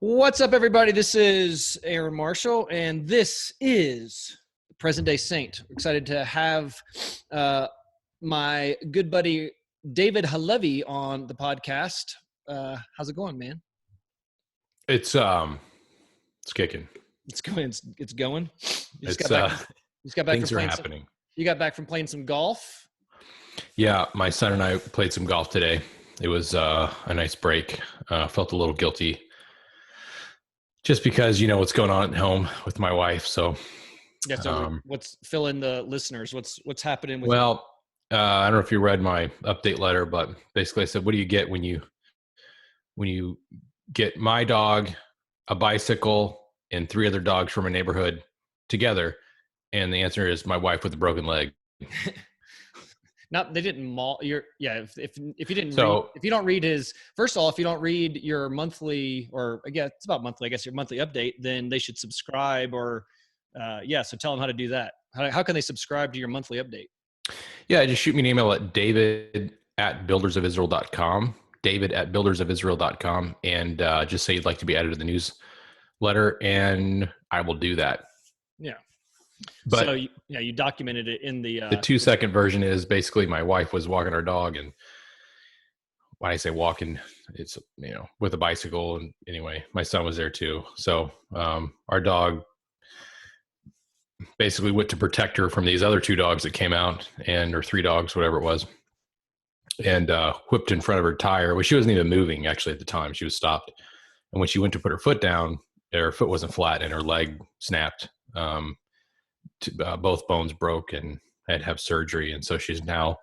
What's up, everybody? This is Aaron Marshall, and this is Present Day Saint. Excited to have my good buddy David Halevy on the podcast. How's it going, man? It's kicking. It's going. It's going. You just It's got back things from are playing happening. You got back from playing some golf. Yeah, my son and I played some golf today. It was a nice break. Felt a little guilty just because what's going on at home with my wife. So Yeah. So what's fill in the listeners? What's happening with? Well, I don't know if you read my update letter, but basically I said, what do you get when you get my dog, a bicycle, and 3 other dogs from a neighborhood together? And the answer is my wife with a broken leg. Not they didn't maul your if you didn't So, if you don't read his first of all, if you don't read your monthly, or again it's about monthly, I guess, your monthly update, then they should subscribe or so tell them how to do that. How can they subscribe to your monthly update? Yeah, just shoot me an email at david@buildersofisrael.com, david@buildersofisrael.com, and just say you'd like to be added to the newsletter, and I will do that. Yeah. But so you documented it in the 2-second version is basically my wife was walking our dog, and when I say walking, it's with a bicycle, and anyway, my son was there too. So our dog basically went to protect her from these other 2 dogs that came out, or 3 dogs, whatever it was, and whipped in front of her tire. Well, she wasn't even moving actually at the time; she was stopped. And when she went to put her foot down, her foot wasn't flat, and her leg snapped. Both bones broke and had to have surgery, and so she's now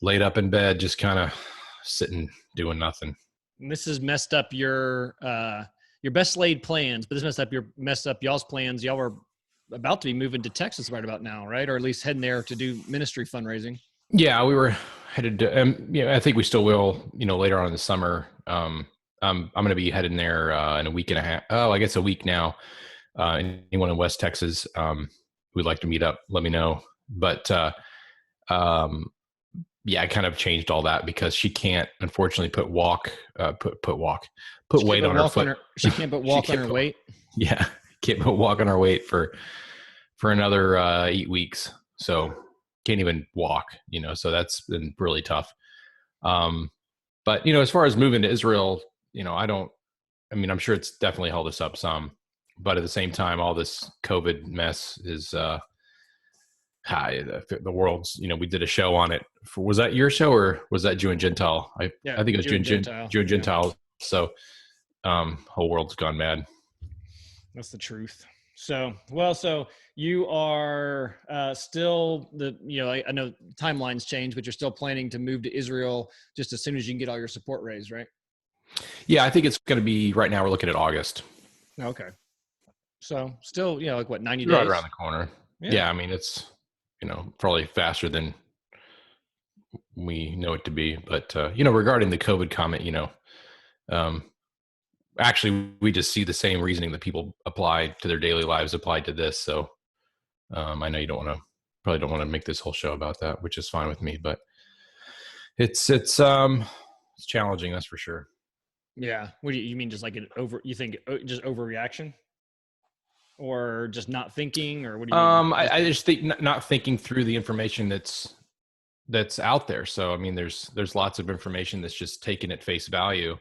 laid up in bed, just kind of sitting, doing nothing. And this has messed up your best laid plans, but this messed up y'all's plans. Y'all were about to be moving to Texas right about now, right? Or at least heading there to do ministry fundraising. Yeah, we were headed to, I think we still will, later on in the summer. I'm going to be heading there in a week and a half. Oh, I guess a week now. Anyone in West Texas who'd like to meet up, let me know. But I kind of changed all that because she can't, unfortunately, put weight on her foot. She can't put walk on her weight. Yeah, can't put walk on her weight for another 8 weeks. So can't even walk. So that's been really tough. But as far as moving to Israel, I'm sure it's definitely held us up some. But at the same time, all this COVID mess is the world's. We did a show on it. Was that your show or was that Jew and Gentile? I think it was Jew and Gentile. Yeah. So, whole world's gone mad. That's the truth. So you are still I know timelines change, but you're still planning to move to Israel just as soon as you can get all your support raised, right? Yeah, I think it's going to be right now. We're looking at August. Okay. So still, 90 days? Right around the corner. Yeah. It's, probably faster than we know it to be. But, regarding the COVID comment, actually, we just see the same reasoning that people apply to their daily lives applied to this. So I know you probably don't want to make this whole show about that, which is fine with me. But it's challenging, that's for sure. Yeah. What do you mean? Just like you think just overreaction? Or just not thinking, or what do you mean? I just think not thinking through the information that's out there. So there's lots of information that's just taken at face value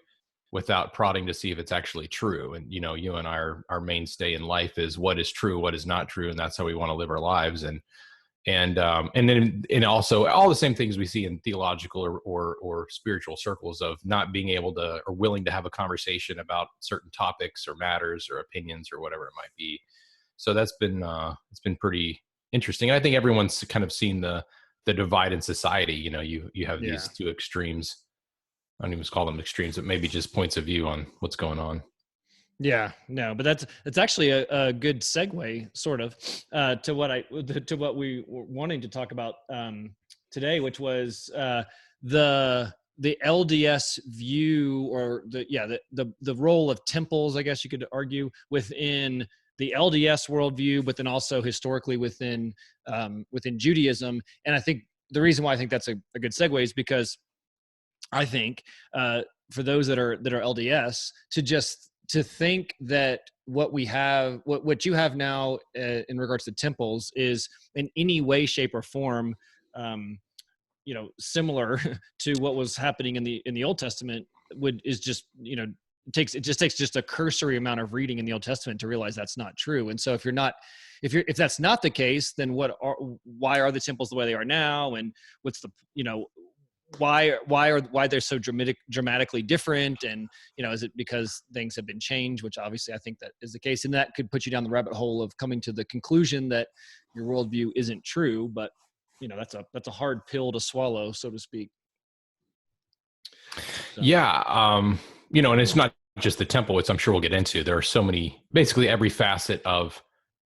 without prodding to see if it's actually true. And you and I, our mainstay in life is what is true, what is not true, and that's how we want to live our lives. And then also all the same things we see in theological or spiritual circles of not being able to or willing to have a conversation about certain topics or matters or opinions or whatever it might be. So that's been it's been pretty interesting. And I think everyone's kind of seen the divide in society. You have these 2 extremes. I don't even call them extremes, but maybe just points of view on what's going on. Yeah, no, but that's actually a good segue, sort of, to what we were wanting to talk about today, which was the LDS view, or the role of temples, I guess you could argue, within the LDS worldview, but then also historically within Judaism. And I think the reason why I think that's a good segue is because I think for those that are LDS, to just to think that what we have, what you have now in regards to temples is in any way, shape, or form, similar to what was happening in the Old Testament is just, it just takes just a cursory amount of reading in the Old Testament to realize that's not true. And so if that's not the case, then why are the temples the way they are now? And what's the, why they're so dramatically different? And, is it because things have been changed, which obviously I think that is the case. And that could put you down the rabbit hole of coming to the conclusion that your worldview isn't true. But, that's a hard pill to swallow, so to speak. So. Yeah. And it's not just the temple, which I'm sure we'll get into. There are so many, basically every facet of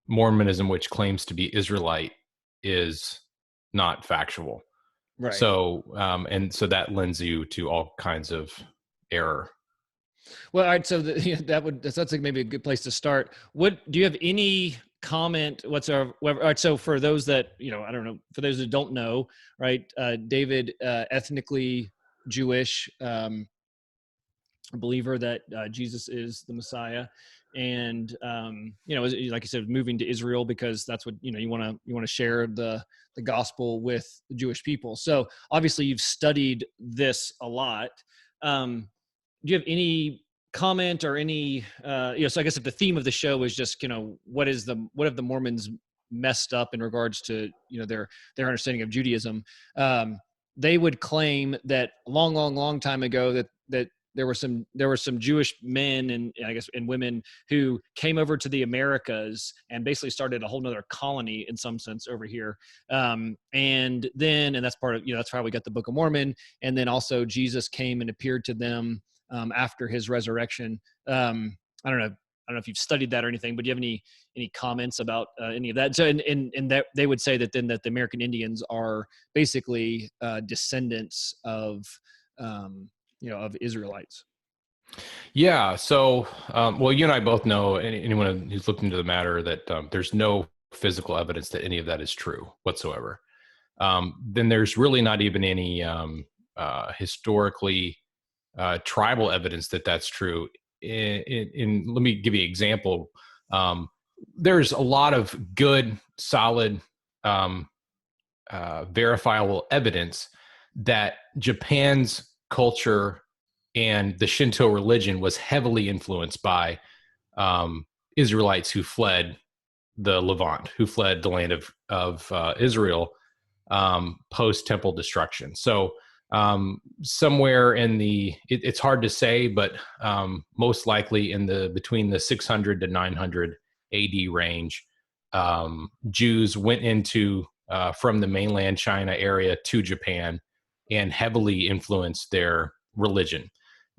Mormonism, which claims to be Israelite, is not factual. Right. So, so that lends you to all kinds of error. Well, all right. So that's like maybe a good place to start. Do you have any comment whatsoever? All right. So for those that, I don't know, for those that don't know, right. David, ethnically Jewish, a believer that Jesus is the Messiah. And, like you said, moving to Israel because that's what, you want to share the gospel with the Jewish people. So obviously you've studied this a lot. Do you have any comment or any, so I guess if the theme of the show is just, what have the Mormons messed up in regards to, their understanding of Judaism? They would claim that long time ago that there were some Jewish men and I guess and women who came over to the Americas and basically started a whole nother colony in some sense over here. And that's part of, that's how we got the Book of Mormon. And then also Jesus came and appeared to them after his resurrection. I don't know if you've studied that or anything, but do you have any comments about any of that? So, and that they would say that then that the American Indians are basically descendants of Israelites. Yeah. So, well, you and I both know, anyone who's looked into the matter, that there's no physical evidence that any of that is true whatsoever. Then there's really not even any historically tribal evidence that that's true. Let me give you an example. There's a lot of good, solid, verifiable evidence that Japan's culture and the Shinto religion was heavily influenced by Israelites who fled the Levant, who fled the land of Israel post-temple destruction. So somewhere in it's hard to say, but most likely between the 600 to 900 AD range, Jews went into from the mainland China area to Japan and heavily influenced their religion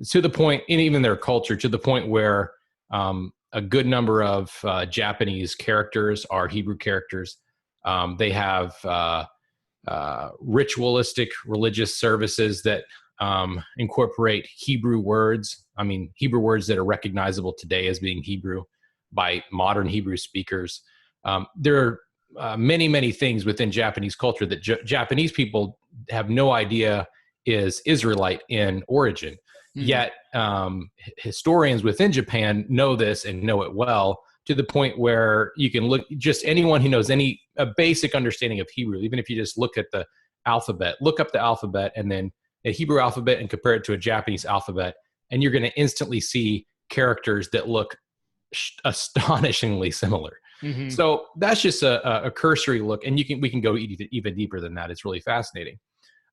to the point, and even their culture, to the point where a good number of Japanese characters are Hebrew characters. They have ritualistic religious services that incorporate Hebrew words. I mean, Hebrew words that are recognizable today as being Hebrew by modern Hebrew speakers. There are many things within Japanese culture that Japanese people have no idea is Israelite in origin. Mm-hmm. Yet historians within Japan know this and know it well, to the point where you can look, just anyone who knows a basic understanding of Hebrew, even if you just look at the alphabet, look up the alphabet and then a Hebrew alphabet and compare it to a Japanese alphabet, and you're going to instantly see characters that look astonishingly similar. Mm-hmm. So that's just a cursory look, and we can go even deeper than that. It's really fascinating.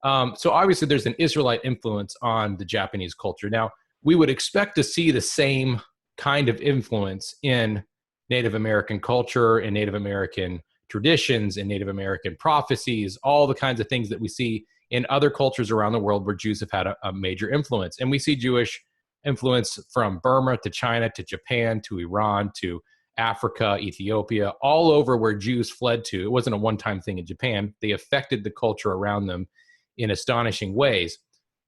So obviously there's an Israelite influence on the Japanese culture. Now, we would expect to see the same kind of influence in Native American culture and Native American traditions and Native American prophecies, all the kinds of things that we see in other cultures around the world where Jews have had a major influence. And we see Jewish influence from Burma to China to Japan to Iran to Africa, Ethiopia, all over where Jews fled to. It wasn't a one-time thing in Japan. They affected the culture around them in astonishing ways.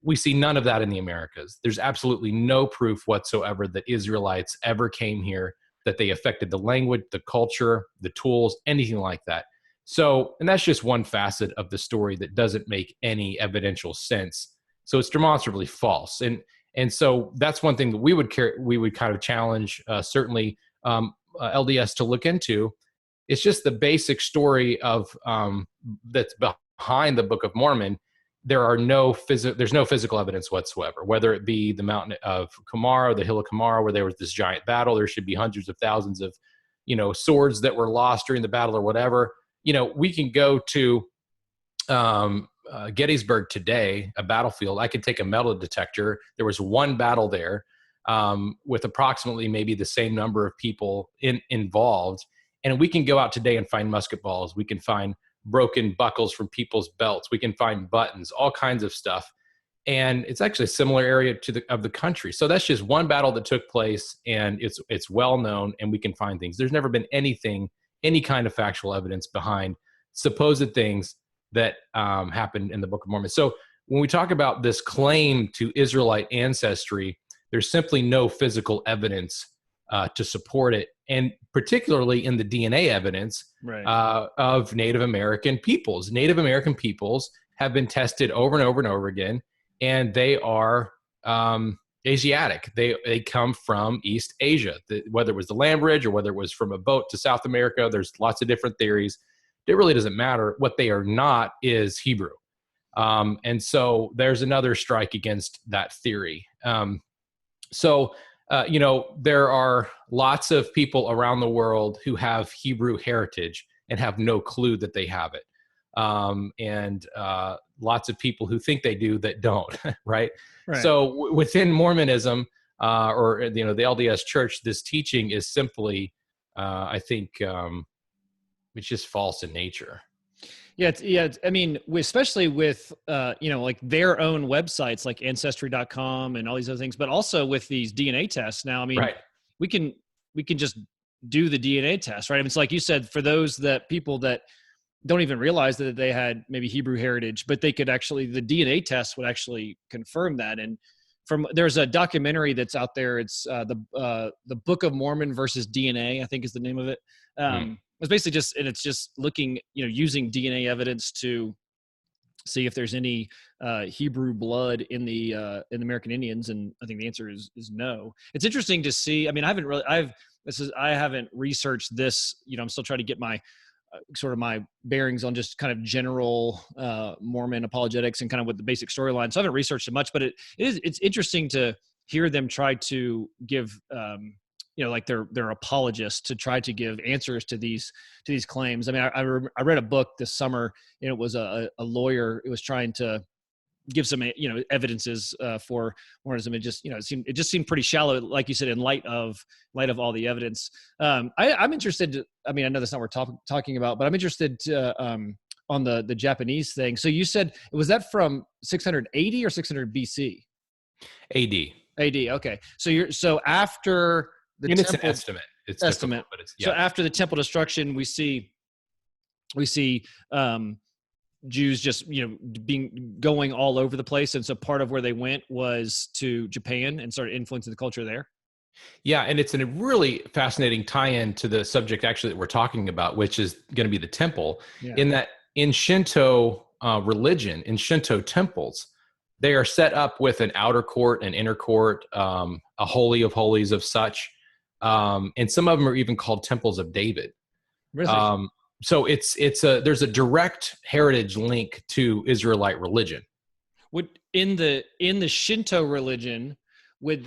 We see none of that in the Americas. There's absolutely no proof whatsoever that Israelites ever came here, that they affected the language, the culture, the tools, anything like that. So, and that's just one facet of the story that doesn't make any evidential sense. So it's demonstrably false. And And so that's one thing that we would kind of challenge, certainly LDS to look into. It's just the basic story of that's behind the Book of Mormon. There's no physical evidence whatsoever, whether it be the mountain of Kamara, the hill of Kamara, where there was this giant battle. There should be hundreds of thousands of, swords that were lost during the battle or whatever. We can go to Gettysburg today, a battlefield. I could take a metal detector. There was one battle there with approximately maybe the same number of people involved. And we can go out today and find musket balls. We can find broken buckles from people's belts. We can find buttons, all kinds of stuff. And it's actually a similar area of the country. So that's just one battle that took place, and it's well known, and we can find things. There's never been any kind of factual evidence behind supposed things that happened in the Book of Mormon. So when we talk about this claim to Israelite ancestry, there's simply no physical evidence to support it, and particularly in the DNA evidence of Native American peoples. Native American peoples have been tested over and over and over again, and they are Asiatic. They come from East Asia, whether it was the land bridge or whether it was from a boat to South America. There's lots of different theories. It really doesn't matter. What they are not is Hebrew. And so there's another strike against that theory. There are lots of people around the world who have Hebrew heritage and have no clue that they have it. And lots of people who think they do that don't, right? So within Mormonism, or the LDS Church, this teaching is simply, I think, it's just false in nature. I mean, especially with, like their own websites like ancestry.com and all these other things, but also with these DNA tests. Now, I mean, we can just do the DNA test, right? I mean, it's like you said, for those people that don't even realize that they had maybe Hebrew heritage, but they could actually, the DNA test would actually confirm that. And there's a documentary that's out there. It's the Book of Mormon versus DNA, I think is the name of it. It's basically it's just looking, using DNA evidence to see if there's any Hebrew blood in the American Indians, and I think the answer is no. It's interesting to see. I mean, I haven't researched this. I'm still trying to get my sort of my bearings on just kind of general Mormon apologetics and kind of what the basic storyline. So I haven't researched it much, but it's interesting to hear them try to give. Like they're apologists to try to give answers to these claims. I mean, I read a book this summer, and it was a lawyer. It was trying to give some evidences for Mormonism. It just seemed pretty shallow, like you said, in light of all the evidence. I'm interested. I mean, I know that's not what we're talking about, but I'm interested on the Japanese thing. So you said, was that from 680 or 600 BC? AD. Okay. So after the and temple, it's an estimate. It's estimate. But it's, So after the temple destruction, we see Jews just going all over the place, and so part of where they went was to Japan and started influencing the culture there. Yeah, and it's a really fascinating tie-in to the subject actually that we're talking about, which is going to be the temple. In that, in Shinto religion, in Shinto temples, they are set up with an outer court, an inner court, a holy of holies of such. And some of them are even called temples of David. Really? So there's a direct heritage link to Israelite religion. In the Shinto religion, what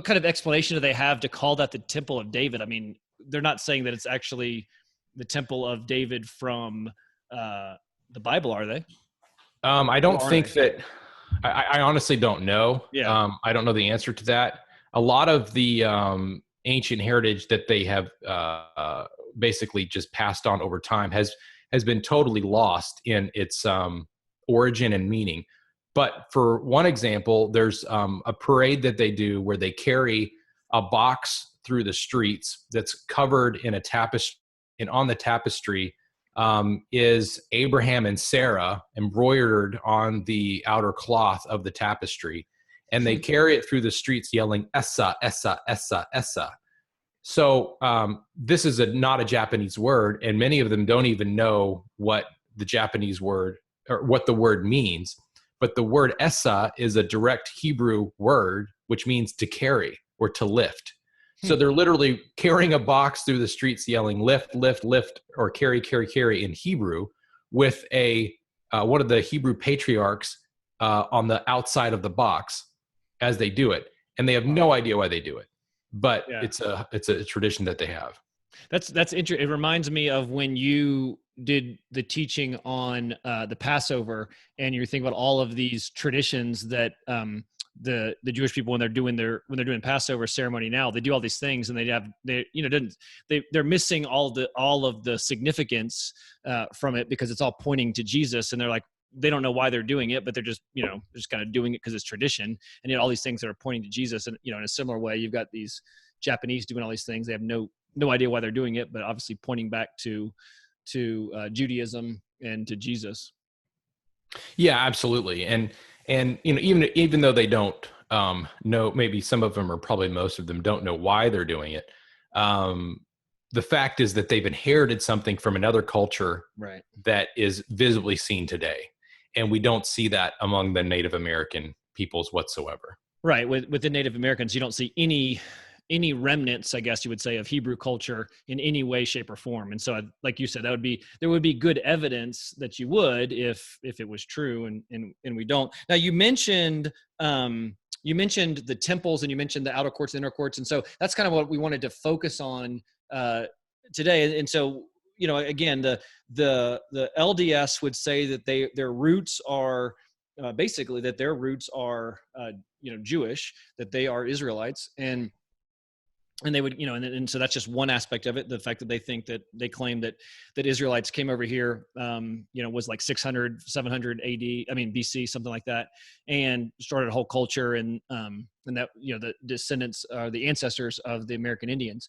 kind of explanation do they have to call that the Temple of David? I mean, they're not saying that it's actually the Temple of David from the Bible, are they? I don't think that. I honestly don't know. Yeah. I don't know the answer to that. A lot of the ancient heritage that they have basically just passed on over time has been totally lost in its origin and meaning. But for one example, there's a parade that they do where they carry a box through the streets that's covered in a tapestry, and on the tapestry is Abraham and Sarah embroidered on the outer cloth of the tapestry. And they carry it through the streets yelling, Essa, Essa, Essa, Essa. So this is not a Japanese word, and many of them don't even know what the Japanese word or what the word means. but the word essa is a direct Hebrew word, which means to carry or to lift. So they're literally carrying a box through the streets yelling, lift, lift, lift, or carry, carry, carry in Hebrew, with one of the Hebrew patriarchs on the outside of the box as they do it. And they have no idea why they do it, but it's a tradition that they have. That's interesting. It reminds me of when you did the teaching on the Passover, and you're thinking about all of these traditions that the Jewish people, when they're doing Passover ceremony now, they do all these things, and they're missing all of the significance from it, because it's all pointing to Jesus, and they're like, they don't know why they're doing it, but they're just kind of doing it because it's tradition, and yet all these things that are pointing to Jesus. And in a similar way, you've got these Japanese doing all these things. They have no idea why they're doing it, but obviously pointing back to Judaism and to Jesus. Yeah, absolutely. And even though they don't know, maybe some of them, or probably most of them, don't know why they're doing it. The fact is that they've inherited something from another culture, right, that is visibly seen today, and we don't see that among the Native American peoples whatsoever. Right. With the Native Americans, you don't see any remnants, I guess you would say, of Hebrew culture in any way, shape, or form. And so, like you said, there would be good evidence that you would, if it was true, and we don't. Now, you mentioned the temples, and you mentioned the outer courts, the inner courts, and so that's kind of what we wanted to focus on today. And so, again, the LDS would say that their roots are basically that their roots are Jewish, that they are Israelites, and they would, and so that's just one aspect of it. The fact that they think that they claim that Israelites came over here, was like 600, 700 AD, BC, something like that, and started a whole culture, and that, the descendants are the ancestors of the American Indians.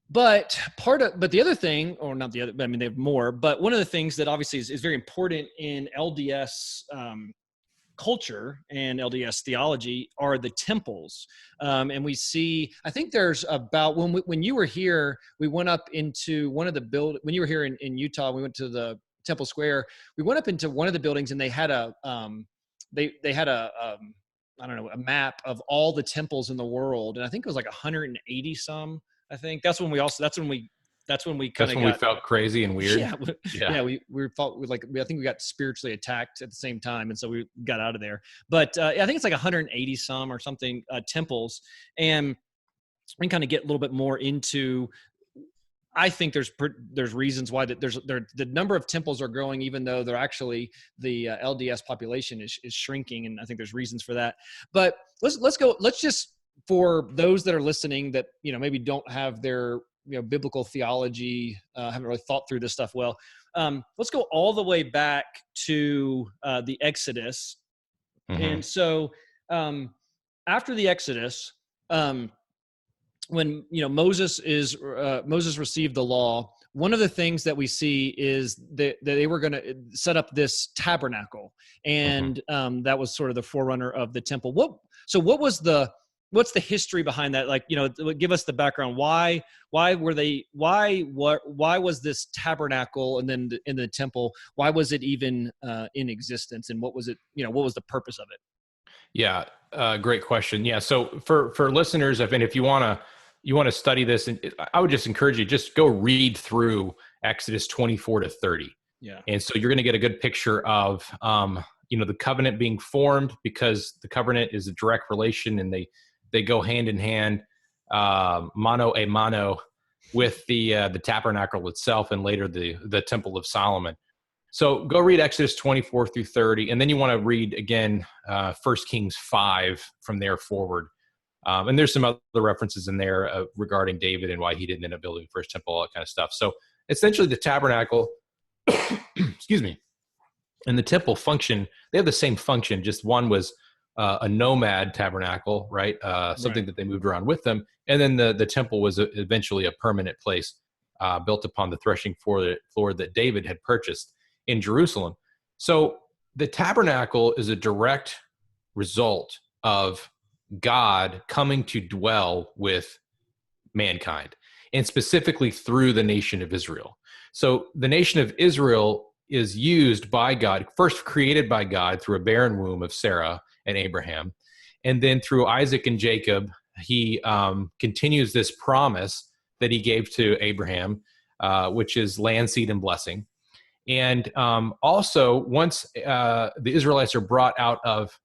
But the other thing, or not the other, but they have more, but one of the things that obviously is very important in LDS culture and LDS theology are the temples. And we see, I think there's about, when you were here, we went up into one of the when you were here in Utah, we went to the Temple Square. We went up into one of the buildings, and they had a a map of all the temples in the world. And I think it was like 180 some. I think that's when we felt crazy and weird. We felt like, I think we got spiritually attacked at the same time, and so we got out of there. But I think it's like 180 some or something temples, and we can kind of get a little bit more into. I think there's reasons why that the number of temples are growing, even though they're actually the LDS population is shrinking, and I think there's reasons for that. But let's just, for those that are listening that maybe don't have their biblical theology, haven't really thought through this stuff well. Let's go all the way back to the Exodus. Mm-hmm. And so after the Exodus, when Moses received the law, one of the things that we see is that they were going to set up this tabernacle, and that was sort of the forerunner of the temple. What's the history behind that? Like, give us the background. Why was this tabernacle, and then in the temple, why was it even in existence, and what was it? What was the purpose of it? Yeah, great question. Yeah, so for listeners, if you want to study this, and I would just encourage you, just go read through Exodus 24 to 30. Yeah, and so you're going to get a good picture of the covenant being formed, because the covenant is a direct relation, and they go hand in hand, mano a mano, with the tabernacle itself, and later the Temple of Solomon. So go read Exodus 24 through 30, and then you want to read again 1 Kings 5 from there forward. And there's some other references in there regarding David and why he didn't end up building the first temple, all that kind of stuff. So essentially the tabernacle, excuse me, and the temple function, they have the same function, just one was a nomad tabernacle, right? Something that they moved around with them. And then the temple was eventually a permanent place built upon the threshing floor that David had purchased in Jerusalem. So the tabernacle is a direct result of God coming to dwell with mankind, and specifically through the nation of Israel. So the nation of Israel is used by God, first created by God through a barren womb of Sarah and Abraham. And then through Isaac and Jacob, he continues this promise that he gave to Abraham, which is land, seed, and blessing. And also, once the Israelites are brought out of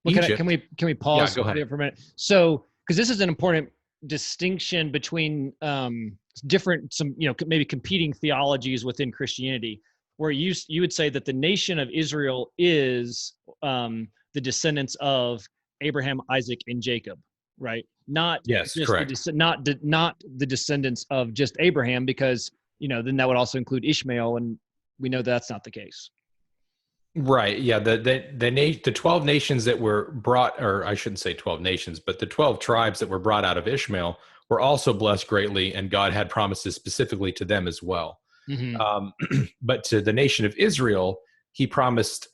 Egypt. Can we pause go ahead. there for a minute? So, because this is an important distinction between different, maybe competing theologies within Christianity, where you would say that the nation of Israel is the descendants of Abraham, Isaac, and Jacob, right? Not Yes, just correct. not the descendants of just Abraham, because then that would also include Ishmael, and we know that's not the case. Right. Yeah. The 12 nations that were brought, or I shouldn't say 12 nations, but the 12 tribes that were brought out of Ishmael were also blessed greatly, and God had promises specifically to them as well. Mm-hmm. But to the nation of Israel, he promised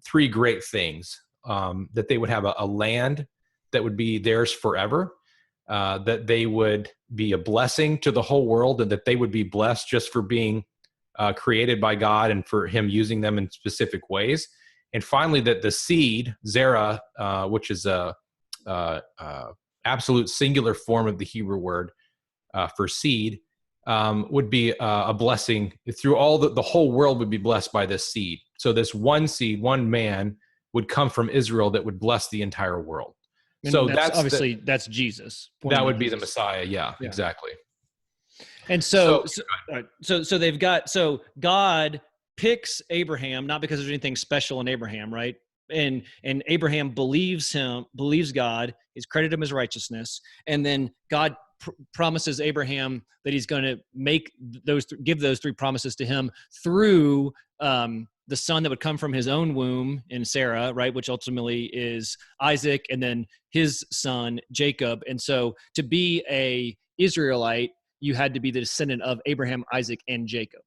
three great things: that they would have a land that would be theirs forever, that they would be a blessing to the whole world, and that they would be blessed just for being created by God and for him using them in specific ways. And finally, that the seed, Zerah, which is a absolute singular form of the Hebrew word for seed, would be a blessing through all the whole world would be blessed by this seed. So this one seed, one man would come from Israel that would bless the entire world. And so that's obviously that's Jesus. That would be the Messiah. Yeah, exactly. And so they've got, so God picks Abraham, not because there's anything special in Abraham, right? And Abraham believes God, he's credited him as righteousness. And then God promises Abraham that he's going to give those three promises to him through the son that would come from his own womb in Sarah, right? Which ultimately is Isaac, and then his son, Jacob. And so to be a Israelite, you had to be the descendant of Abraham, Isaac, and Jacob,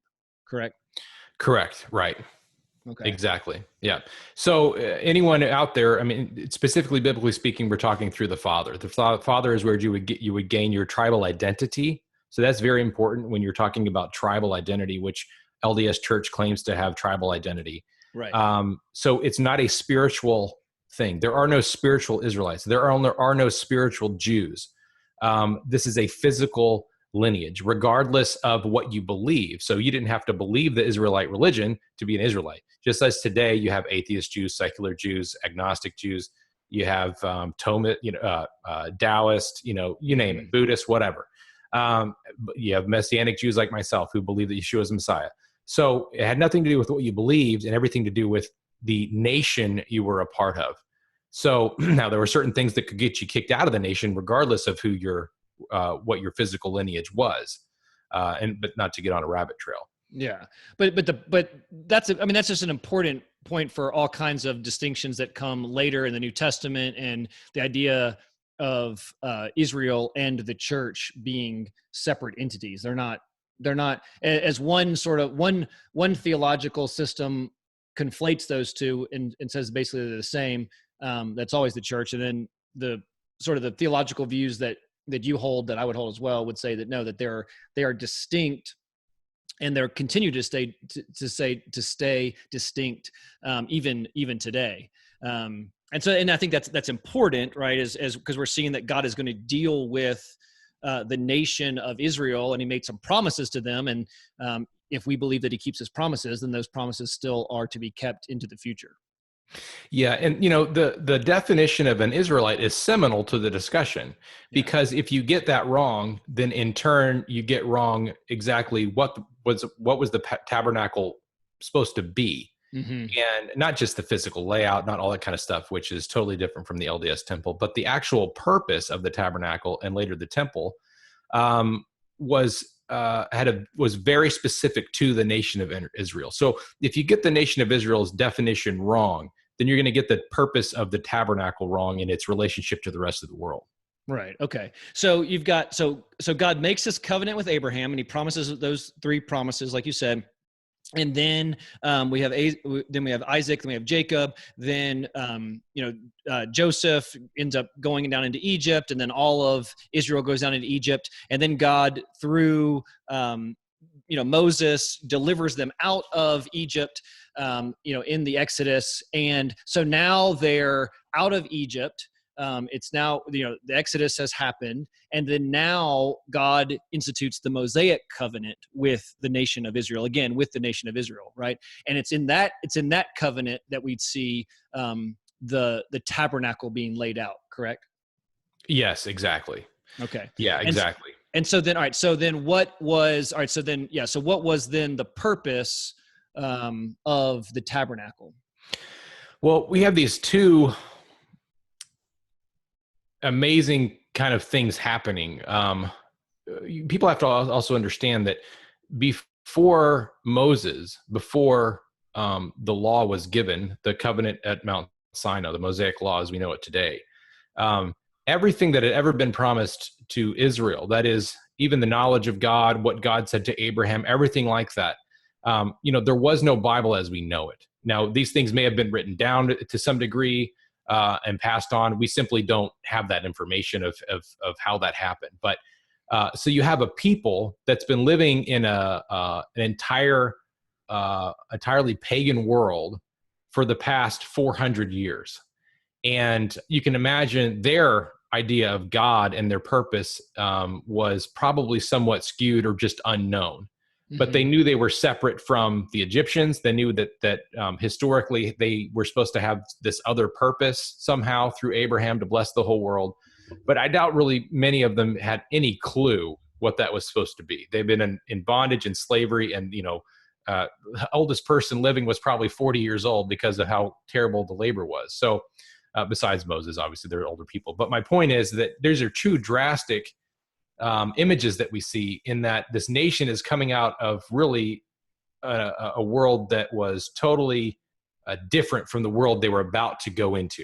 correct? Correct. Right. Okay. Exactly. Yeah. So anyone out there, I mean, specifically biblically speaking, we're talking through the Father. The Father is where you would gain your tribal identity. So that's very important when you're talking about tribal identity, which LDS Church claims to have tribal identity. Right. So it's not a spiritual thing. There are no spiritual Israelites. There are no spiritual Jews. This is a physical lineage, regardless of what you believe. So you didn't have to believe the Israelite religion to be an Israelite. Just as today you have atheist Jews, secular Jews, agnostic Jews, you have Taoist, you name it, Buddhist, whatever. You have Messianic Jews like myself who believe that Yeshua is the Messiah. So it had nothing to do with what you believed and everything to do with the nation you were a part of. So now there were certain things that could get you kicked out of the nation, regardless of who what your physical lineage was, but not to get on a rabbit trail. Yeah, but that's just an important point for all kinds of distinctions that come later in the New Testament, and the idea of Israel and the church being separate entities. They're not as one theological system conflates those two and says basically they're the same. That's always the church, and then the sort of the theological views that you hold, that I would hold as well, would say that no, that they are distinct, and they're continue to stay distinct even today. And I think that's important, right? As because we're seeing that God is going to deal with the nation of Israel, and he made some promises to them, and if we believe that he keeps his promises, then those promises still are to be kept into the future. Yeah. And, the definition of an Israelite is seminal to the discussion, because if you get that wrong, then in turn you get wrong exactly what was the tabernacle supposed to be. Mm-hmm. And not just the physical layout, not all that kind of stuff, which is totally different from the LDS temple, but the actual purpose of the tabernacle and later the temple was very specific to the nation of Israel. So if you get the nation of Israel's definition wrong, then you're going to get the purpose of the tabernacle wrong in its relationship to the rest of the world. Right. Okay. So you've got, so God makes this covenant with Abraham, and he promises those three promises, like you said. And then we have Isaac, then we have Jacob, then Joseph ends up going down into Egypt, and then all of Israel goes down into Egypt, and then God through Moses delivers them out of Egypt, in the Exodus. And so now they're out of Egypt. It's now, the Exodus has happened. And then now God institutes the Mosaic covenant with the nation of Israel, again, with the nation of Israel, right? And it's in that covenant that we'd see the tabernacle being laid out, correct? Yes, exactly. Okay. Yeah, exactly. And so then, all right, so then what was, all right, so then, yeah, so what was then the purpose of the tabernacle? Well, we have these two amazing kind of things happening. People have to also understand that before Moses, before the law was given, the covenant at Mount Sinai, the Mosaic law as we know it today, everything that had ever been promised to Israel, that is, even the knowledge of God, what God said to Abraham, everything like that, there was no Bible as we know it. Now, these things may have been written down to some degree and passed on. We simply don't have that information of how that happened. But so you have a people that's been living in an entirely pagan world for the past 400 years. And you can imagine their idea of God and their purpose was probably somewhat skewed or just unknown. But they knew they were separate from the Egyptians. They knew that historically they were supposed to have this other purpose somehow through Abraham to bless the whole world. But I doubt really many of them had any clue what that was supposed to be. They've been in bondage and slavery, and the oldest person living was probably 40 years old because of how terrible the labor was. So besides Moses, obviously there are older people. But my point is that these are two drastic images that we see in that this nation is coming out of really a world that was totally different from the world they were about to go into.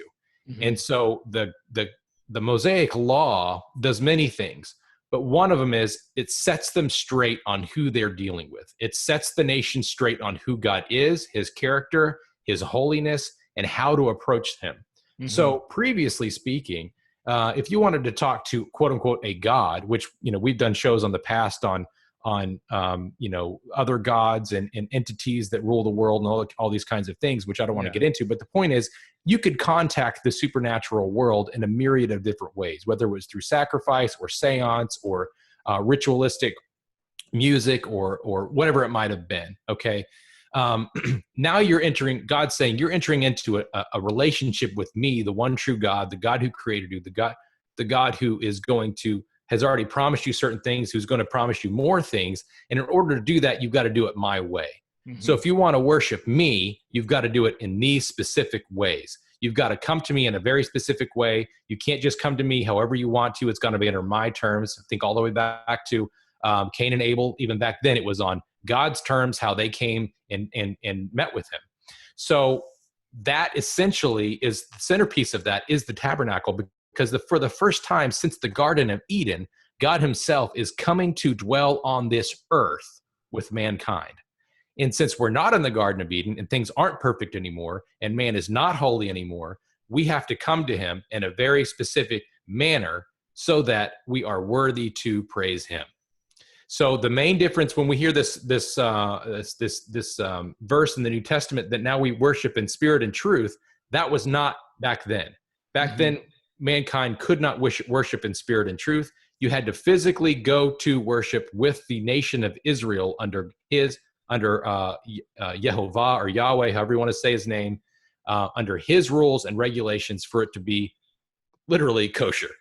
And so the Mosaic law does many things, but one of them is it sets them straight on who they're dealing with. It sets the nation straight on who God is, his character, his holiness, and how to approach him. So previously speaking, if you wanted to talk to quote unquote a God, which we've done shows on the past on other gods and entities that rule the world and all these kinds of things, which I don't want to get into. But the point is, you could contact the supernatural world in a myriad of different ways, whether it was through sacrifice or seance or ritualistic music or whatever it might have been. Okay. Now God's saying you're entering into a relationship with me, the one true God, the God who created you, the God who has already promised you certain things, who's going to promise you more things. And in order to do that, you've got to do it my way. So if you want to worship me, you've got to do it in these specific ways. You've got to come to me in a very specific way. You can't just come to me however you want to. It's going to be under my terms. I think all the way back to Cain and Abel. Even back then, it was on God's terms, how they came and met with him. So that essentially is the centerpiece of that is the tabernacle, because for the first time since the Garden of Eden, God himself is coming to dwell on this earth with mankind. And since we're not in the Garden of Eden and things aren't perfect anymore and man is not holy anymore, we have to come to him in a very specific manner so that we are worthy to praise him. So the main difference when we hear this verse in the New Testament that now we worship in spirit and truth, that was not back then. Back then, mankind could not worship in spirit and truth. You had to physically go to worship with the nation of Israel under Yehovah or Yahweh, however you want to say his name, under his rules and regulations for it to be literally kosher.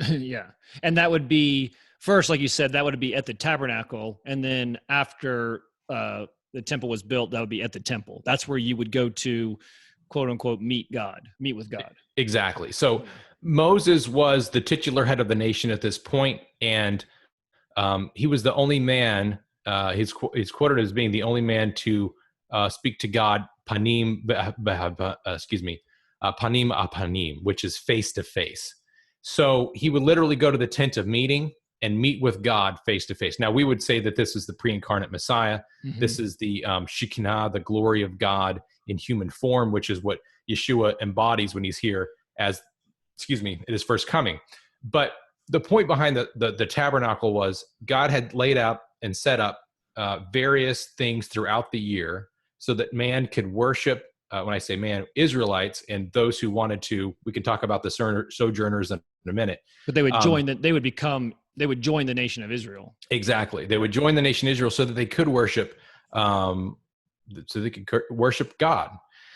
Yeah. And that would be first, like you said, that would be at the tabernacle. And then after the temple was built, that would be at the temple. That's where you would go to, quote unquote, meet with God. Exactly. So Moses was the titular head of the nation at this point, and he was the only man, he's quoted as being the only man to speak to God panim apanim, which is face to face. So he would literally go to the tent of meeting and meet with God face to face. Now we would say that this is the pre-incarnate Messiah. This is the Shekinah, the glory of God in human form, which is what Yeshua embodies when he's here at his first coming. But the point behind the tabernacle was God had laid out and set up various things throughout the year so that man could worship, when I say man, Israelites and those who wanted to. We can talk about the sojourners in a minute. But they would they would join the nation of Israel. Exactly. They would join the nation of Israel so that they could worship, so they could worship God.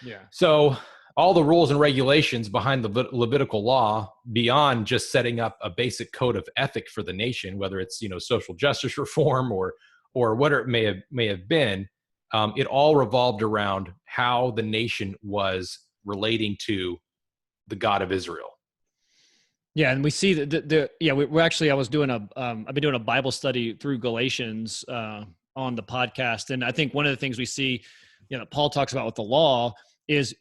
Yeah. So all the rules and regulations behind the Levitical law, beyond just setting up a basic code of ethic for the nation, whether it's, social justice reform or whatever it may have been, it all revolved around how the nation was relating to the God of Israel. Yeah, and we see that we're actually, I've been doing a Bible study through Galatians on the podcast, and I think one of the things we see, Paul talks about with the law is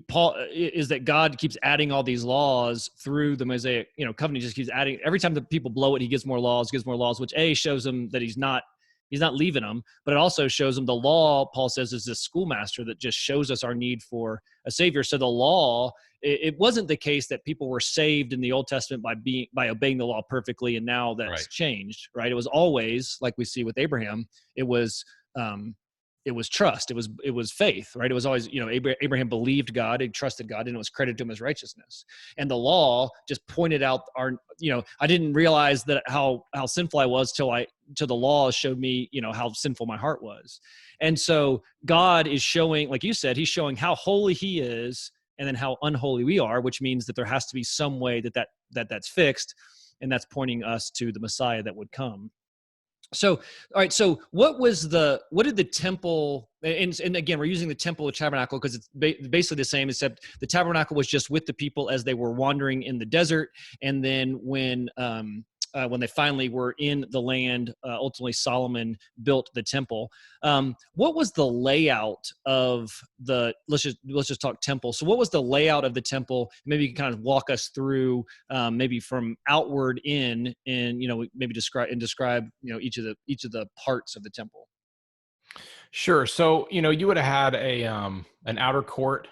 Paul is that God keeps adding all these laws through the Mosaic, covenant. Just keeps adding. Every time the people blow it, he gives more laws, which shows them that he's not leaving them, but it also shows them the law. Paul says is this schoolmaster that just shows us our need for a savior. So the law, it wasn't the case that people were saved in the Old Testament by obeying the law perfectly, and now that's changed, right? It was always, like we see with Abraham, it was trust, it was faith, right? It was always, Abraham believed God, he trusted God, and it was credited to him as righteousness. And the law just pointed out I didn't realize that how sinful I was till the law showed me, how sinful my heart was. And so God is showing, like you said, he's showing how holy he is and then how unholy we are, which means that there has to be some way that's fixed, and that's pointing us to the Messiah that would come. So, all right. So what did the temple, and again, we're using the temple of tabernacle because it's basically the same, except the tabernacle was just with the people as they were wandering in the desert. And then when they finally were in the land, ultimately Solomon built the temple. What was the layout of let's just talk temple. So what was the layout of the temple? Maybe you can kind of walk us through, maybe from outward in, and maybe describe each of the parts of the temple. Sure. So you would have had an outer court.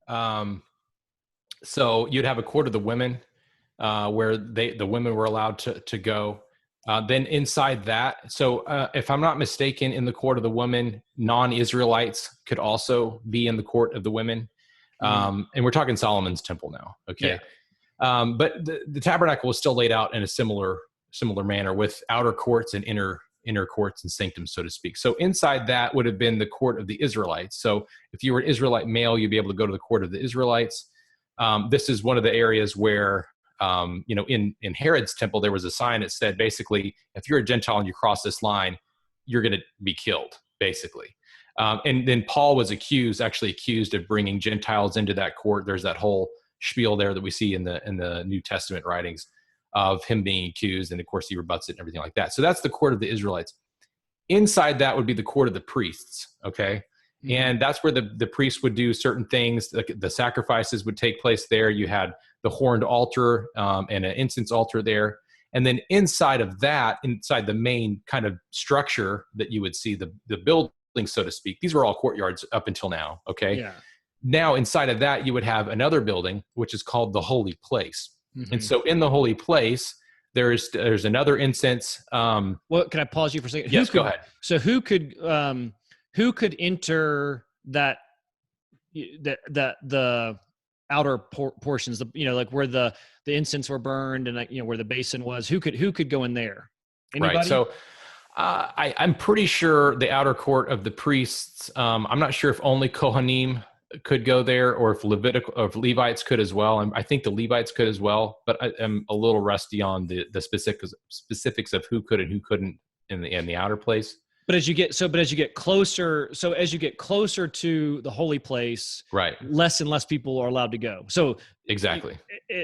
So you'd have a court of the women, where the women were allowed to go. Then inside that, so if I'm not mistaken, in the court of the women, non-Israelites could also be in the court of the women. And we're talking Solomon's temple now, okay? Yeah. But the tabernacle was still laid out in a similar manner, with outer courts and inner courts and sanctums, so to speak. So inside that would have been the court of the Israelites. So if you were an Israelite male, you'd be able to go to the court of the Israelites. This is one of the areas where in Herod's temple, there was a sign that said, basically, if you're a Gentile and you cross this line, you're going to be killed, basically. And then Paul was actually accused of bringing Gentiles into that court. There's that whole spiel there that we see in the New Testament writings of him being accused. And of course he rebuts it and everything like that. So that's the court of the Israelites. Inside that would be the court of the priests. Okay. Mm-hmm. And that's where the priests would do certain things. The sacrifices would take place there. You had the horned altar and an incense altar there. And then inside of that, inside the main kind of structure that you would see, the building, so to speak, these were all courtyards up until now. Okay. Yeah. Now inside of that, you would have another building, which is called the Holy Place. Mm-hmm. And so in the Holy Place, there's another incense. Well, can I pause you for a second? Yes, go ahead. So who could enter the outer portions, like where the incense were burned and where the basin was? Who could go in there? Anybody? Right. So I'm pretty sure the outer court of the priests. I'm not sure if only Kohanim could go there, or if Levites could as well. I think the Levites could as well, but I'm a little rusty on the specifics of who could and who couldn't in the outer place. But as you get closer to the holy place, right, less and less people are allowed to go. So exactly,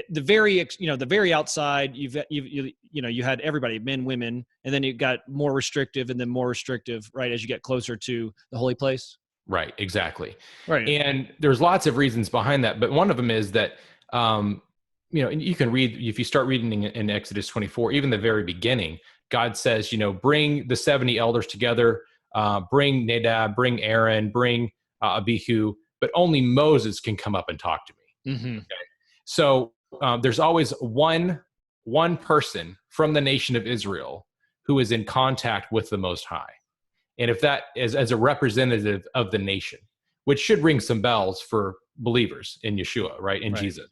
the very outside, you had everybody, men, women, and then you got more restrictive and then more restrictive, right, as you get closer to the holy place. Right, exactly. Right. And there's lots of reasons behind that, but one of them is that, you can read, if you start reading in Exodus 24, even the very beginning, God says, bring the 70 elders together, bring Nadab, bring Aaron, bring Abihu, but only Moses can come up and talk to me. Mm-hmm. Okay? So there's always one person from the nation of Israel who is in contact with the Most High. And if that is as a representative of the nation, which should ring some bells for believers in Yeshua, right? In Jesus.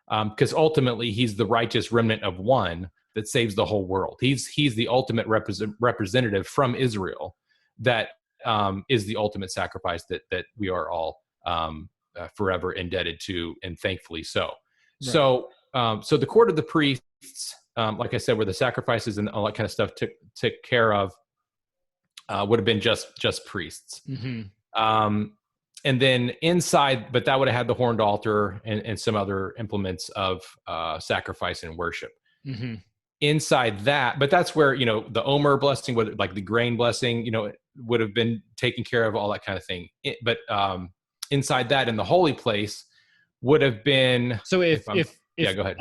Because ultimately he's the righteous remnant of one that saves the whole world. He's the ultimate representative from Israel that is the ultimate sacrifice that we are all forever indebted to, and thankfully so. Right. So the court of the priests, like I said, where the sacrifices and all that kind of stuff took care of, would have been just priests. And then inside, but that would have had the horned altar and some other implements of sacrifice and worship. Inside that, but that's where, the Omer blessing, like the grain blessing, would have been taken care of, all that kind of thing. But inside that, in the holy place, would have been. So if go ahead.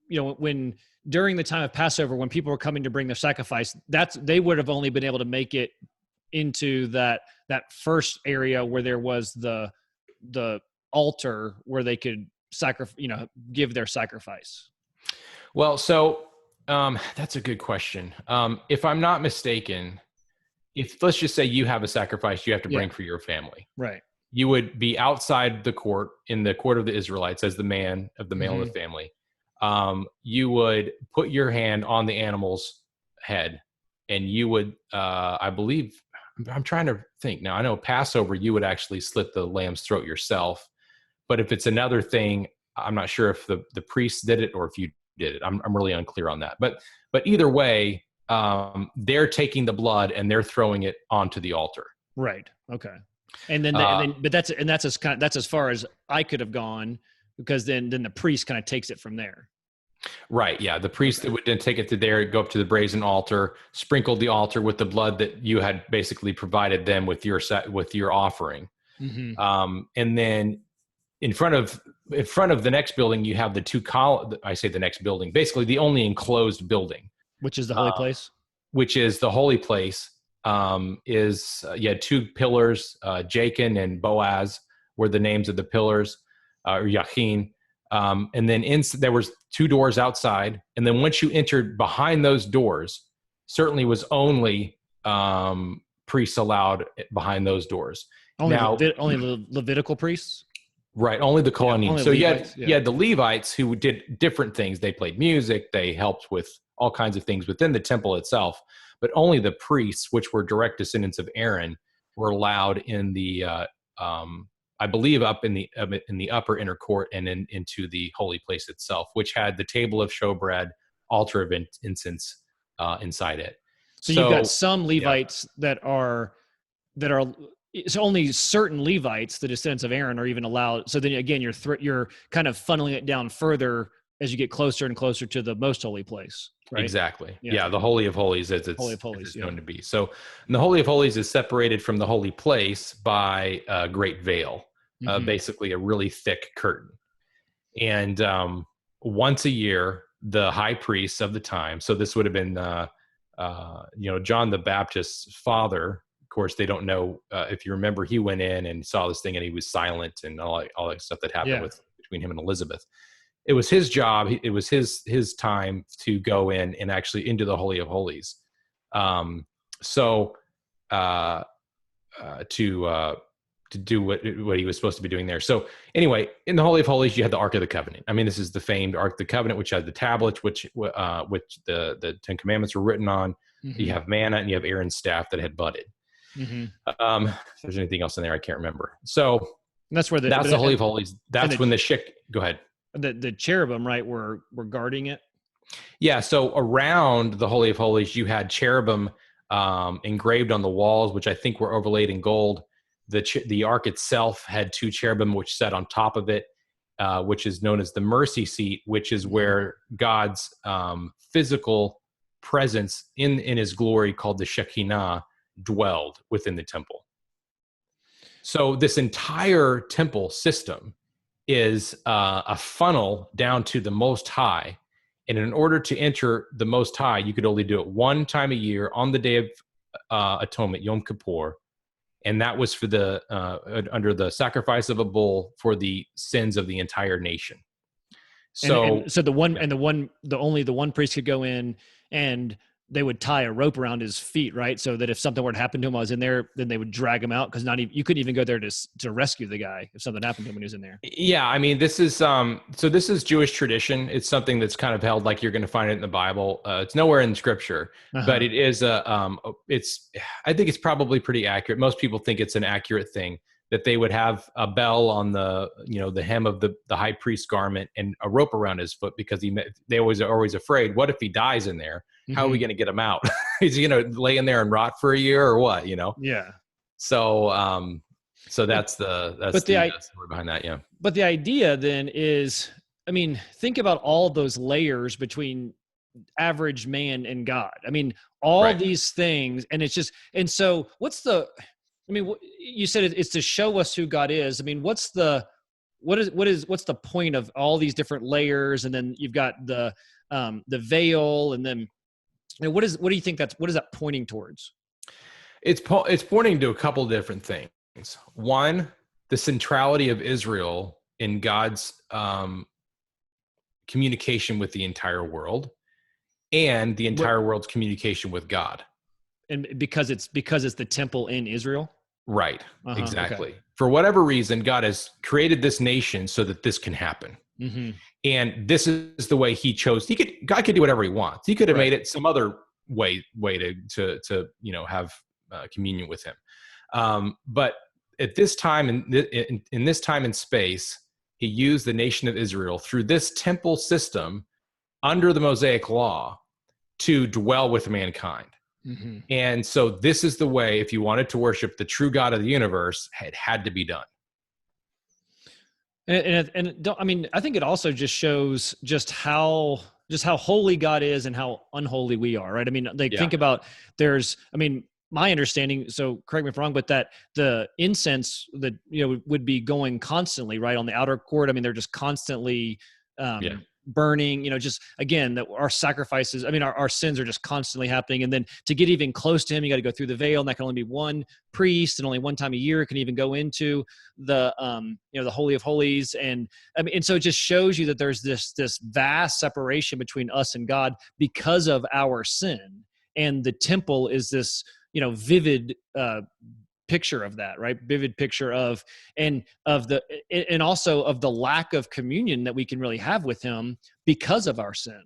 When during the time of Passover, when people were coming to bring their sacrifice, they would have only been able to make it into that first area where there was the altar where they could give their sacrifice. Well, so that's a good question. If I'm not mistaken, let's just say you have a sacrifice you have to bring for your family, right? You would be outside the court, in the court of the Israelites, as the male of the family. You would put your hand on the animal's head, and you would, I believe, I'm trying to think now. I know Passover, you would actually slit the lamb's throat yourself. But if it's another thing, I'm not sure if the priest did it or if you did it. I'm really unclear on that. But either way, they're taking the blood and they're throwing it onto the altar. Right. Okay. And then, but that's as far as I could have gone, because then the priest kind of takes it from there. Right. Yeah. The priest that would then take it to there, go up to the brazen altar, sprinkle the altar with the blood that you had basically provided them with your offering. And then in front of the next building, you have the two I say the next building, basically the only enclosed building, which is the holy place. Which is the holy place. You had two pillars, Jachin and Boaz were the names of the pillars, or Yachin. And then there was two doors outside. And then once you entered behind those doors, certainly was only priests allowed behind those doors. Only Levitical priests? Right. Only the Kohanim. So Levites, you had the Levites who did different things. They played music. They helped with all kinds of things within the temple itself. But only the priests, which were direct descendants of Aaron, were allowed in the, I believe, up in the upper inner court and into the holy place itself, which had the table of showbread, altar of incense inside it. So you've got some Levites that are. It's only certain Levites, the descendants of Aaron, are even allowed. So then again, you're kind of funneling it down further as you get closer and closer to the most holy place. Right? Exactly. Yeah. The Holy of Holies, as it's known to be. So the Holy of Holies is separated from the holy place by a great veil, basically a really thick curtain. And once a year, the high priests of the time, so this would have been, John the Baptist's father. Of course, they don't know, if you remember, he went in and saw this thing and he was silent and all that stuff that happened between him and Elizabeth. It was his job. It was his time to go in and actually into the Holy of Holies. To do what he was supposed to be doing there. So anyway, in the Holy of Holies, you had the Ark of the Covenant. I mean, this is the famed Ark of the Covenant, which had the tablets, which the Ten Commandments were written on. You have manna and you have Aaron's staff that had budded. If there's anything else in there, I can't remember. So that's the Holy of Holies. That's when go ahead. The cherubim, right, were guarding it. Yeah. So around the Holy of Holies, you had cherubim engraved on the walls, which I think were overlaid in gold. The ark itself had two cherubim which sat on top of it, which is known as the mercy seat, which is where God's physical presence in his glory, called the Shekinah, dwelled within the temple. So this entire temple system is a funnel down to the Most High. And in order to enter the Most High, you could only do it one time a year on the Day of Atonement, Yom Kippur. And that was for under the sacrifice of a bull for the sins of the entire nation. So only the one priest could go in, and they would tie a rope around his feet, right? So that if something were to happen to him while I was in there, then they would drag him out, because not even, you couldn't even go there to rescue the guy if something happened to him when he was in there. Yeah, I mean, this is so this is Jewish tradition. It's something that's kind of held, like you're going to find it in the Bible. It's nowhere in Scripture, but it is it's, I think it's probably pretty accurate. Most people think it's an accurate thing, that they would have a bell on the, you know, the hem of the high priest's garment and a rope around his foot, because they always afraid, what if he dies in there? How are we going to get him out? Is he going to lay in there and rot for a year or what? You know? Yeah. So so that's the story behind that. Yeah. But the idea then is, I mean, think about all those layers between average man and God. I mean, all these things, and it's just, and so what's the, I mean, you said it's to show us who God is. I mean, what's the point of all these different layers? And then you've got the veil, and then, you know, what do you think what is that pointing towards? It's pointing to a couple different things. One, the centrality of Israel in God's communication with the entire world, and the entire world's communication with God. And because it's the temple in Israel? Right. Exactly. Okay. For whatever reason, God has created this nation so that this can happen. Mm-hmm. And this is the way he chose. God could do whatever he wants. He could have made it some other way to you know, have communion with him. But at this time, in this time and space, he used the nation of Israel through this temple system under the Mosaic law to dwell with mankind. Mm-hmm. And so this is the way, if you wanted to worship the true God of the universe, it had to be done. And I mean, I think it also just shows just how holy God is and how unholy we are, right? I mean, think about, I mean, my understanding, so correct me if I'm wrong, but that the incense that, you know, would be going constantly, right, on the outer court. I mean, they're just constantly burning, you know, just again, that our sacrifices, I mean, our sins are just constantly happening. And then to get even close to him, you got to go through the veil, and that can only be one priest, and only one time a year can even go into the, you know, the Holy of Holies. And I mean, and so it just shows you that there's this vast separation between us and God because of our sin. And the temple is this, you know, vivid, picture of that, right? Vivid picture of, and also of the lack of communion that we can really have with him because of our sin.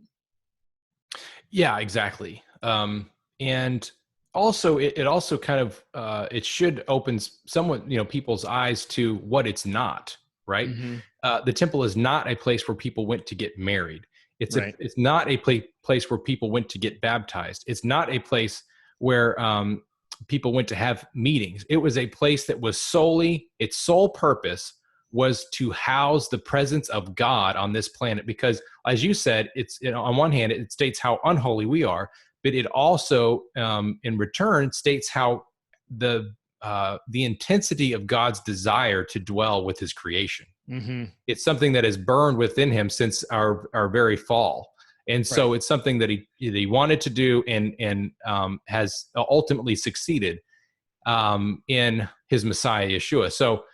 Yeah, exactly. And also it also kind of, it should open somewhat, you know, people's eyes to what it's not, right? Mm-hmm. The temple is not a place where people went to get married. It's not a place where people went to get baptized. It's not a place where, people went to have meetings. It was a place that was its sole purpose was to house the presence of God on this planet. Because as you said, it's, you know, on one hand, it states how unholy we are, but it also, in return, states how the intensity of God's desire to dwell with his creation. Mm-hmm. It's something that has burned within him since our very fall. And so it's something that he wanted to do, and has ultimately succeeded in his Messiah, Yeshua. So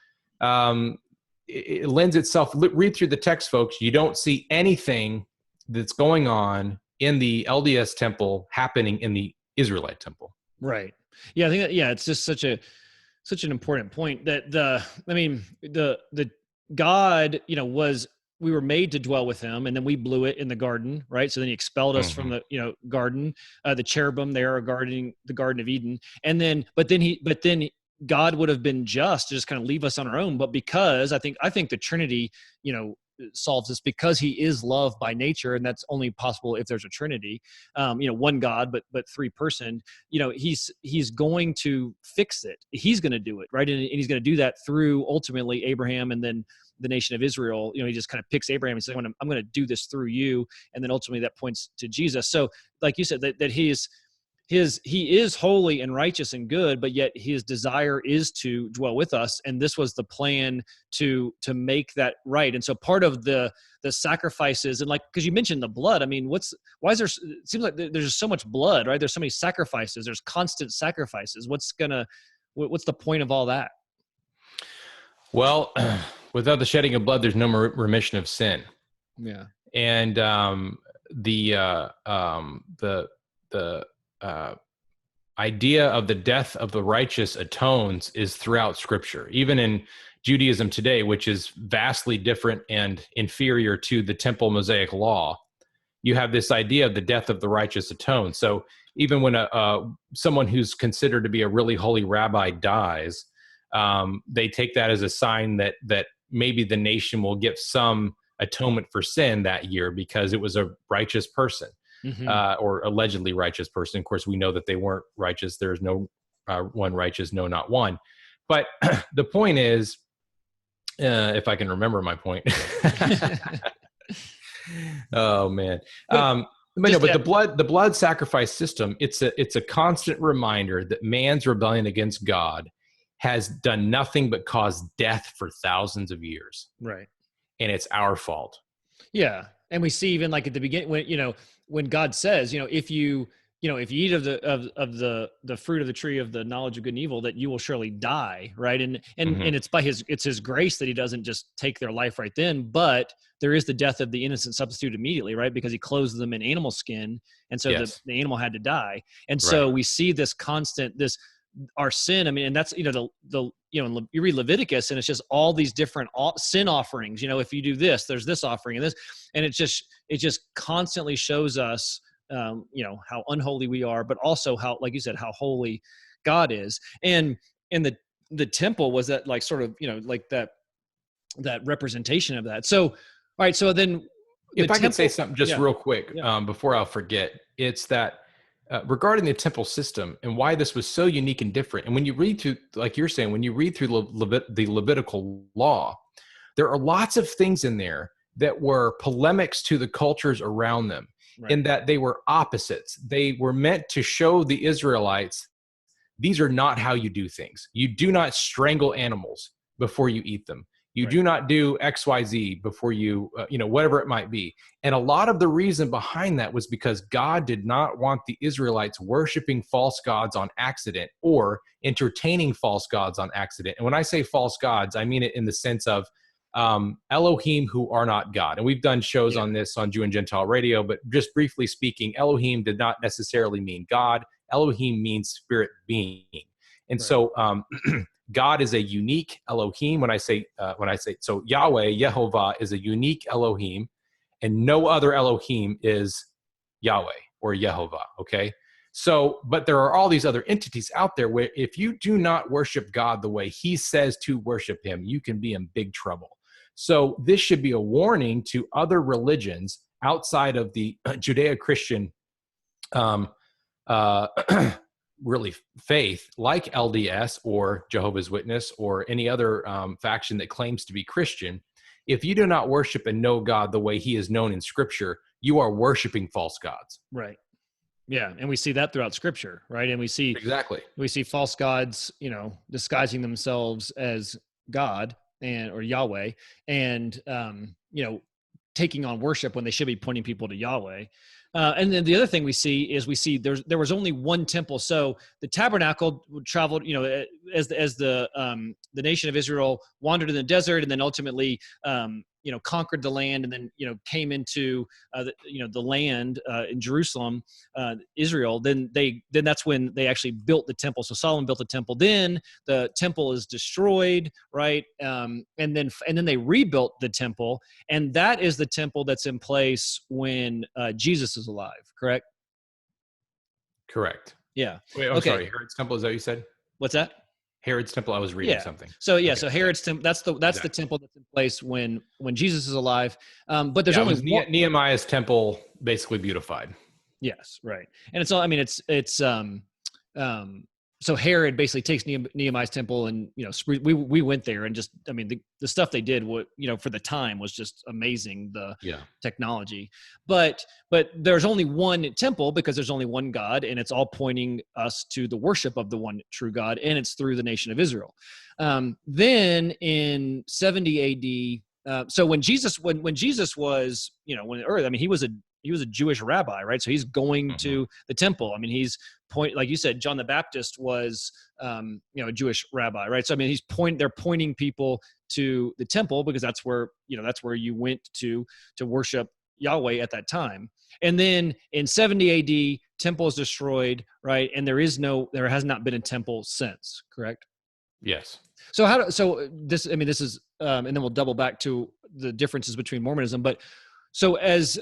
it lends itself, read through the text, folks. You don't see anything that's going on in the LDS temple happening in the Israelite temple. Right. Yeah, I think that, it's just such an important point that the God, you know, we were made to dwell with him, and then we blew it in the garden, right? So then he expelled us from the, you know, garden. The cherubim there are guarding the Garden of Eden, and then, but then God would have been just to just kind of leave us on our own. But because I think the Trinity, you know, solves this, because he is love by nature, and that's only possible if there's a Trinity, you know, one God, but three person, you know, he's going to fix it. He's going to do it, right? And he's going to do that through ultimately Abraham, and then the nation of Israel. You know, he just kind of picks Abraham and says, I'm going to do this through you. And then ultimately that points to Jesus. So like you said, that he is holy and righteous and good, but yet his desire is to dwell with us. And this was the plan to make that right. And so part of the sacrifices, and like, because you mentioned the blood, I mean, it seems like there's just so much blood, right? There's so many sacrifices, there's constant sacrifices. What's the point of all that? Well, without the shedding of blood, there's no remission of sin. Yeah. And the idea of the death of the righteous atones is throughout Scripture, even in Judaism today, which is vastly different and inferior to the Temple Mosaic law. You have this idea of the death of the righteous atones. So even when someone who's considered to be a really holy rabbi dies, they take that as a sign that maybe the nation will get some atonement for sin that year because it was a righteous person. Or allegedly righteous person. Of course, we know that they weren't righteous. There's no one righteous, no, not one. But the point is, if I can remember my point. Oh man. But the blood sacrifice system, it's a constant reminder that man's rebellion against God has done nothing but cause death for thousands of years. Right. And it's our fault. Yeah. And we see even like at the beginning when God says, if you eat of the fruit of the tree of the knowledge of good and evil, that you will surely die. Right. And it's his grace that he doesn't just take their life right then, but there is the death of the innocent substitute immediately, right? Because he clothes them in animal skin. And so the animal had to die. And so we see this constant, our sin. I mean, and that's, you read Leviticus and it's just all these different sin offerings. If you do this, there's this offering and this, and it just constantly shows us, how unholy we are, but also how, like you said, how holy God is. And the temple was that like sort of, like that representation of that. So, all right. So then if I could say something just real quick, before I'll forget, it's that, regarding the temple system and why this was so unique and different. And when you read through, like you're saying, when you read through the Levitical law, there are lots of things in there that were polemics to the cultures around them, in that they were opposites. They were meant to show the Israelites, these are not how you do things. You do not strangle animals before you eat them. You do not do XYZ before you, whatever it might be. And a lot of the reason behind that was because God did not want the Israelites worshiping false gods on accident or entertaining false gods on accident. And when I say false gods, I mean it in the sense of Elohim who are not God. And we've done shows on this on Jew and Gentile radio, but just briefly speaking, Elohim did not necessarily mean God. Elohim means spirit being. And so God is a unique Elohim. When I say so, Yahweh, Yehovah, is a unique Elohim, and no other Elohim is Yahweh or Yehovah. Okay, so but there are all these other entities out there where if you do not worship God the way He says to worship Him, you can be in big trouble. So this should be a warning to other religions outside of the Judeo-Christian really faith, like LDS or Jehovah's Witness or any other faction that claims to be Christian. If you do not worship and know God the way He is known in Scripture, you are worshiping false gods. Right. Yeah, and we see that throughout Scripture, right? And we see false gods, disguising themselves as God or Yahweh, and taking on worship when they should be pointing people to Yahweh. And then the other thing we see there was only one temple. So the tabernacle traveled, as the nation of Israel wandered in the desert, and then ultimately, conquered the land, and then came into the land in Jerusalem, Israel. Then that's when they actually built the temple. So Solomon built the temple. Then the temple is destroyed, right? And then they rebuilt the temple, and that is the temple that's in place when Jesus is alive. Correct? Correct. Yeah. Wait, I'm sorry. Herod's temple, is that what you said? What's that? Herod's temple. I was reading something. So so Herod's temple. That's the temple that's in place when Jesus is alive. But there's only one. Nehemiah's temple, basically beautified. Yes, right. And it's all. I mean, it's so Herod basically takes Nehemiah's temple, and we went there, and just the stuff they did, for the time was just amazing, the technology. But there's only one temple because there's only one God, and it's all pointing us to the worship of the one true God, and it's through the nation of Israel. Then in 70 AD, so when Jesus was when earth, he was a Jewish rabbi, right? So he's going to the temple. he's like you said, John the Baptist was, a Jewish rabbi, right? So, they're pointing people to the temple because that's where you went to worship Yahweh at that time. And then in 70 AD, temple is destroyed, right? And there has not been a temple since, correct? Yes. So this is, and then we'll double back to the differences between Mormonism. But so as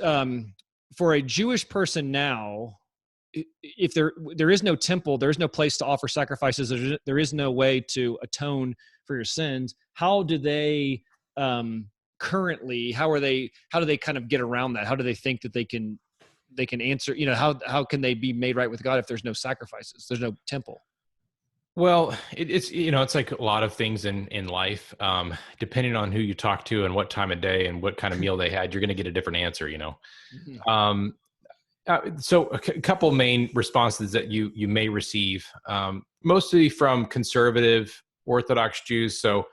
for a Jewish person now, if there is no temple, there is no place to offer sacrifices, there is no way to atone for your sins. How do they currently? How do they kind of get around that? How do they think that they can answer? How can they be made right with God if there's no sacrifices? There's no temple. Well, it's it's like a lot of things in life. Depending on who you talk to and what time of day and what kind of meal they had, you're going to get a different answer. Mm-hmm. So a couple main responses that you may receive, mostly from conservative Orthodox Jews. So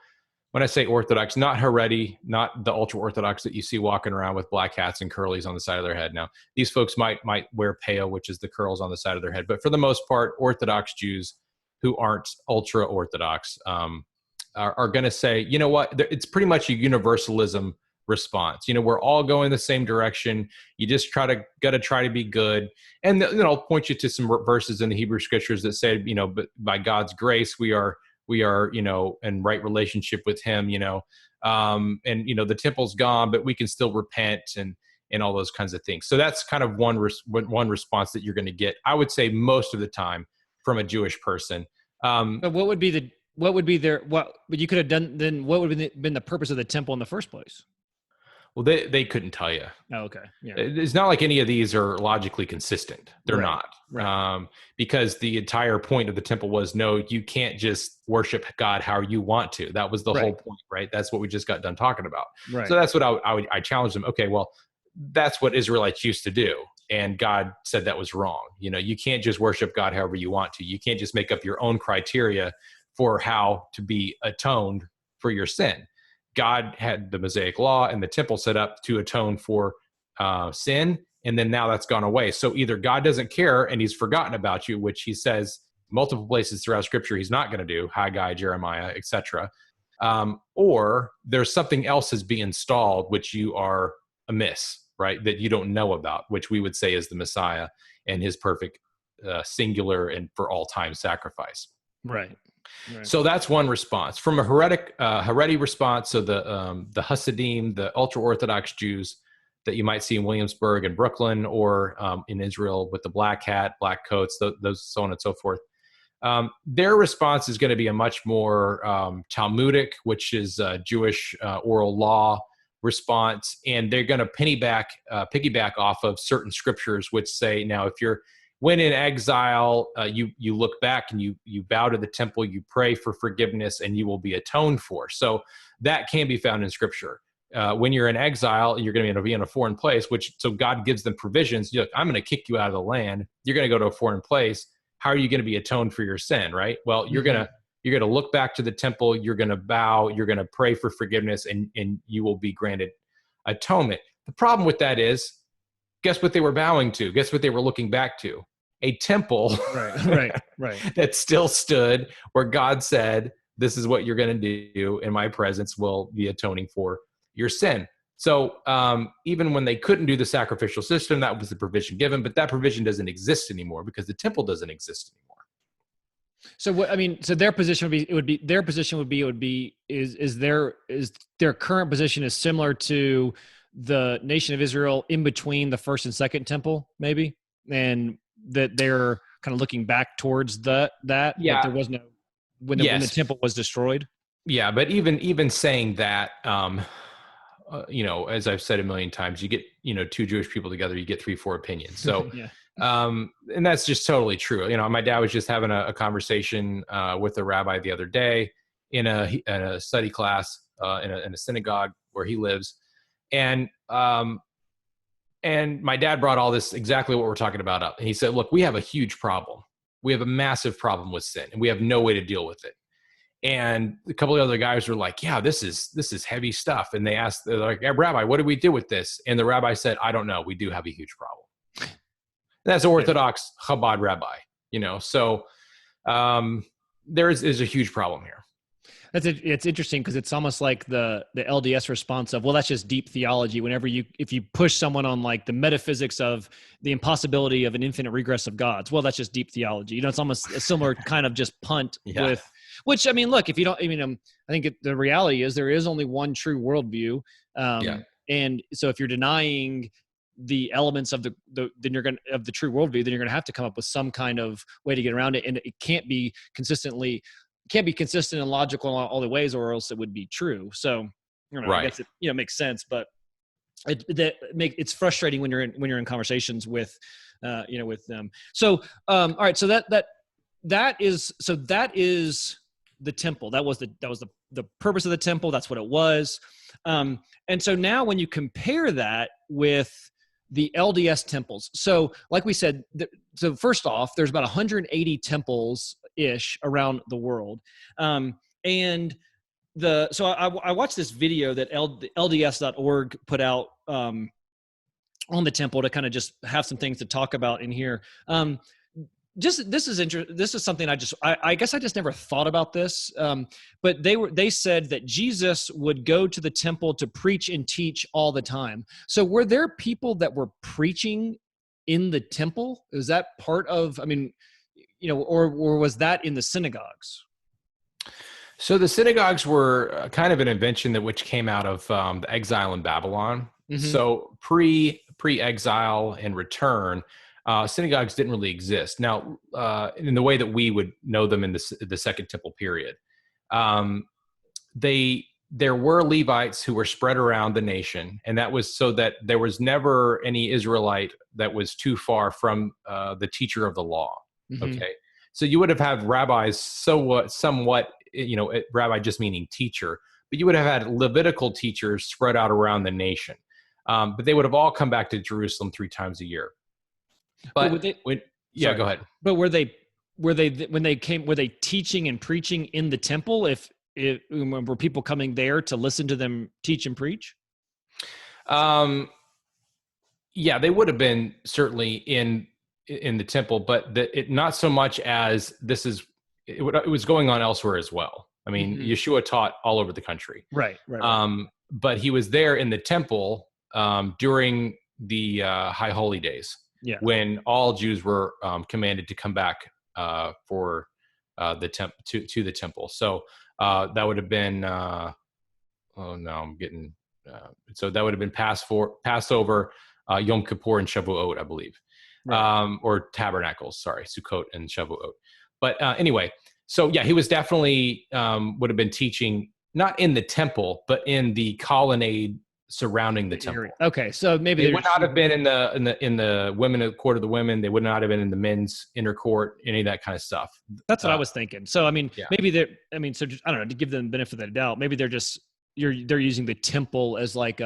when I say Orthodox, not Haredi, not the ultra Orthodox that you see walking around with black hats and curlies on the side of their head. Now, these folks might wear peo, which is the curls on the side of their head, but for the most part, Orthodox Jews who aren't ultra Orthodox are going to say, you know what, it's pretty much a universalism response. We're all going the same direction. You just got to try to be good. And I'll point you to some verses in the Hebrew scriptures that say, but by God's grace, we are, in right relationship with him, and, the temple's gone, but we can still repent and all those kinds of things. So that's kind of one response that you're going to get, I would say, most of the time from a Jewish person. But what would you could have done then? What would have been the purpose of the temple in the first place? Well, they couldn't tell you. Oh, okay. Yeah. It's not like any of these are logically consistent. They're Right. not. Right. Because the entire point of the temple was, no, you can't just worship God how you want to. That was the whole point, right? That's what we just got done talking about. Right. So that's what I challenged them. Okay, well, that's what Israelites used to do. And God said that was wrong. You can't just worship God however you want to. You can't just make up your own criteria for how to be atoned for your sin. God had the Mosaic law and the temple set up to atone for sin, and then now that's gone away. So either God doesn't care and he's forgotten about you, which he says multiple places throughout Scripture he's not going to do, Haggai, Jeremiah, etc., or there's something else has been installed which you are amiss, right, that you don't know about, which we would say is the Messiah and his perfect singular and for all time sacrifice. Right. So that's one response. From a Haredi response, so the Hasidim, the ultra-Orthodox Jews that you might see in Williamsburg and Brooklyn, or in Israel with the black hat, black coats, those so on and so forth. Their response is going to be a much more Talmudic, which is Jewish oral law response, and they're going to piggyback off of certain scriptures which say, now if you're when in exile, you look back and you bow to the temple, you pray for forgiveness, and you will be atoned for. So that can be found in Scripture. When you're in exile, you're going to be in a foreign place, so God gives them provisions. Look, I'm going to kick you out of the land. You're going to go to a foreign place. How are you going to be atoned for your sin, right? Well, you're going to look back to the temple. You're going to bow. You're going to pray for forgiveness, and you will be granted atonement. The problem with that is, guess what they were bowing to? Guess what they were looking back to? A temple right. that still stood where God said, this is what you're going to do. In my presence will be atoning for your sin. So even when they couldn't do the sacrificial system, that was the provision given, but that provision doesn't exist anymore because the temple doesn't exist anymore. So their position would be is their current position is similar to the nation of Israel in between the first and second temple, maybe, and that they're kind of looking back towards that there was no when the temple was destroyed. Yeah, but even saying that, as I've said a million times, you get two Jewish people together, you get 3-4 opinions. So, yeah. And that's just totally true. My dad was just having a conversation with a rabbi the other day in a study class in a synagogue where he lives, and my dad brought all this, exactly what we're talking about, up. And he said, look, we have a huge problem. We have a massive problem with sin, and we have no way to deal with it. And a couple of other guys were like, yeah, this is heavy stuff. And they're like, hey, Rabbi, what do we do with this? And the rabbi said, I don't know. We do have a huge problem. And that's an Orthodox Chabad rabbi, so there is a huge problem here. It's interesting because it's almost like the LDS response of, well, that's just deep theology. If you push someone on like the metaphysics of the impossibility of an infinite regress of gods, well, that's just deep theology. It's almost a similar kind of just punt Yeah. with, which, I mean, look, if you don't, I think the reality is there is only one true worldview. Yeah. And so if you're denying the elements of the true worldview, then you're going to have to come up with some kind of way to get around it. And it can't be consistent and logical in all the ways, or else it would be true. So, Right. I guess it makes sense, but it's frustrating when you're in conversations with them. So, all right. So that is the temple. That was the purpose of the temple. That's what it was. And so now when you compare that with the LDS temples, so like we said, so first off, there's about 180 temples ish around the world. And I watched this video that LDS.org put out on the temple to kind of just have some things to talk about in here. This is something I guess I just never thought about this. But they said that Jesus would go to the temple to preach and teach all the time. So were there people that were preaching in the temple? Is that part of, or was that in the synagogues? So the synagogues were kind of an invention which came out of the exile in Babylon. Mm-hmm. So pre-exile and return, synagogues didn't really exist. Now, in the way that we would know them in the Second Temple period, there were Levites who were spread around the nation, and that was so that there was never any Israelite that was too far from the teacher of the law. Mm-hmm. Okay, so you would have had rabbis somewhat, rabbi just meaning teacher, but you would have had Levitical teachers spread out around the nation, but they would have all come back to Jerusalem 3 times a year. But go ahead. But were they when they came? Were they teaching and preaching in the temple? Were people coming there to listen to them teach and preach? Yeah, they would have been certainly in the temple, but not so much as it was going on elsewhere as well. I mean, mm-hmm. Yeshua taught all over the country, right. But he was there in the temple during the high holy days. Yeah. When all Jews were commanded to come back for the to the temple. So that would have been so that would have been Passover, Yom Kippur, and Shavuot, I believe, right. Or Tabernacles. Sorry, Sukkot and Shavuot. But anyway, so yeah, he was definitely would have been teaching not in the temple, but in the colonnade surrounding the temple. Okay, so maybe they would not have been in the women court of the women. They would not have been in the men's inner court, any of that kind of stuff. That's what I was thinking. So maybe so just, I don't know, to give them the benefit of the doubt, maybe they're using the temple as like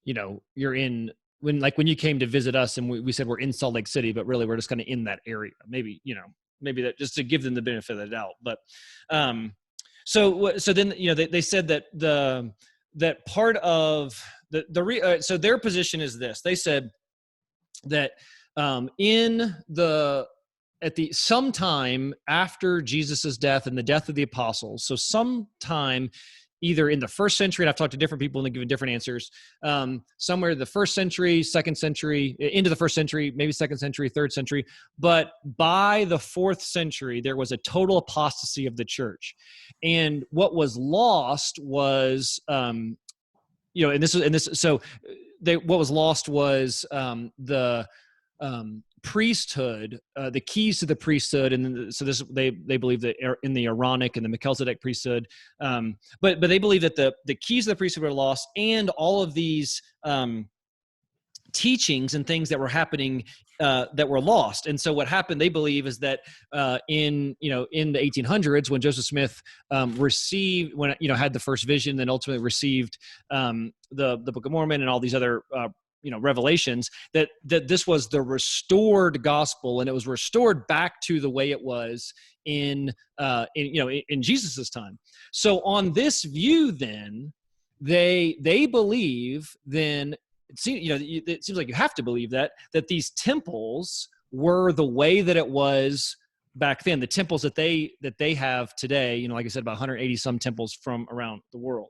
you're in when you came to visit us and we said we're in Salt Lake City, but really we're just kind of in that area. Maybe that just to give them the benefit of the doubt. But so then they said that part of so their position is this. They said that sometime after Jesus's death and the death of the apostles, so sometime either in the first century, and I've talked to different people and they've given different answers, somewhere the first century, second century, into the first century, maybe second century, third century, but by the 4th century, there was a total apostasy of the church. And what was lost was what was lost was the priesthood, the keys to the priesthood, and they believe that in the Aaronic and the Melchizedek priesthood, but they believe that the keys to the priesthood were lost, and all of these teachings and things that were happening that were lost. And so what happened, they believe, is that in the 1800s, when Joseph Smith had the first vision, then ultimately received the Book of Mormon and all these other revelations, that this was the restored gospel, and it was restored back to the way it was in Jesus's time. So on this view, then they believe, then it seems like you have to believe that these temples were the way that it was back then, the temples that they have today, you know, like I said, about 180 some temples from around the world.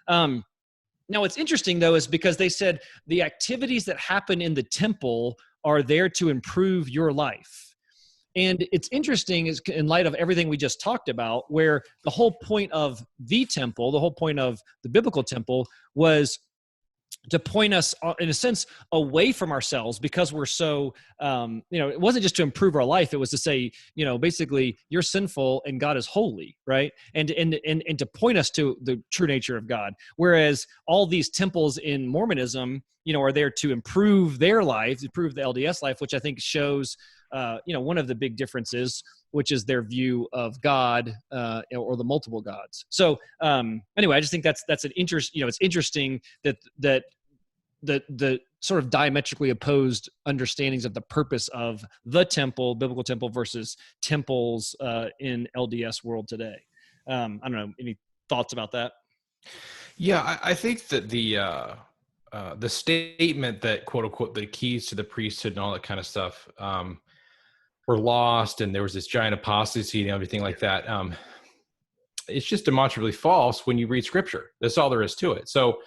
Now, what's interesting, though, is because they said the activities that happen in the temple are there to improve your life. And it's interesting is in light of everything we just talked about, where the whole point of the temple, the whole point of the biblical temple was to point us, in a sense, away from ourselves, because we're so, it wasn't just to improve our life. It was to say, basically, you're sinful and God is holy, right? And to point us to the true nature of God. Whereas all these temples in Mormonism, are there to improve their life, improve the LDS life, which I think shows, one of the big differences, which is their view of God or the multiple gods. So anyway, I just think that's an interest. It's interesting that the sort of diametrically opposed understandings of the purpose of the temple, biblical temple, versus temples in LDS world today. I don't know. Any thoughts about that? Yeah, I think that the statement that quote unquote the keys to the priesthood and all that kind of stuff were lost, and there was this giant apostasy and everything like that. It's just demonstrably false when you read Scripture. That's all there is to it. So,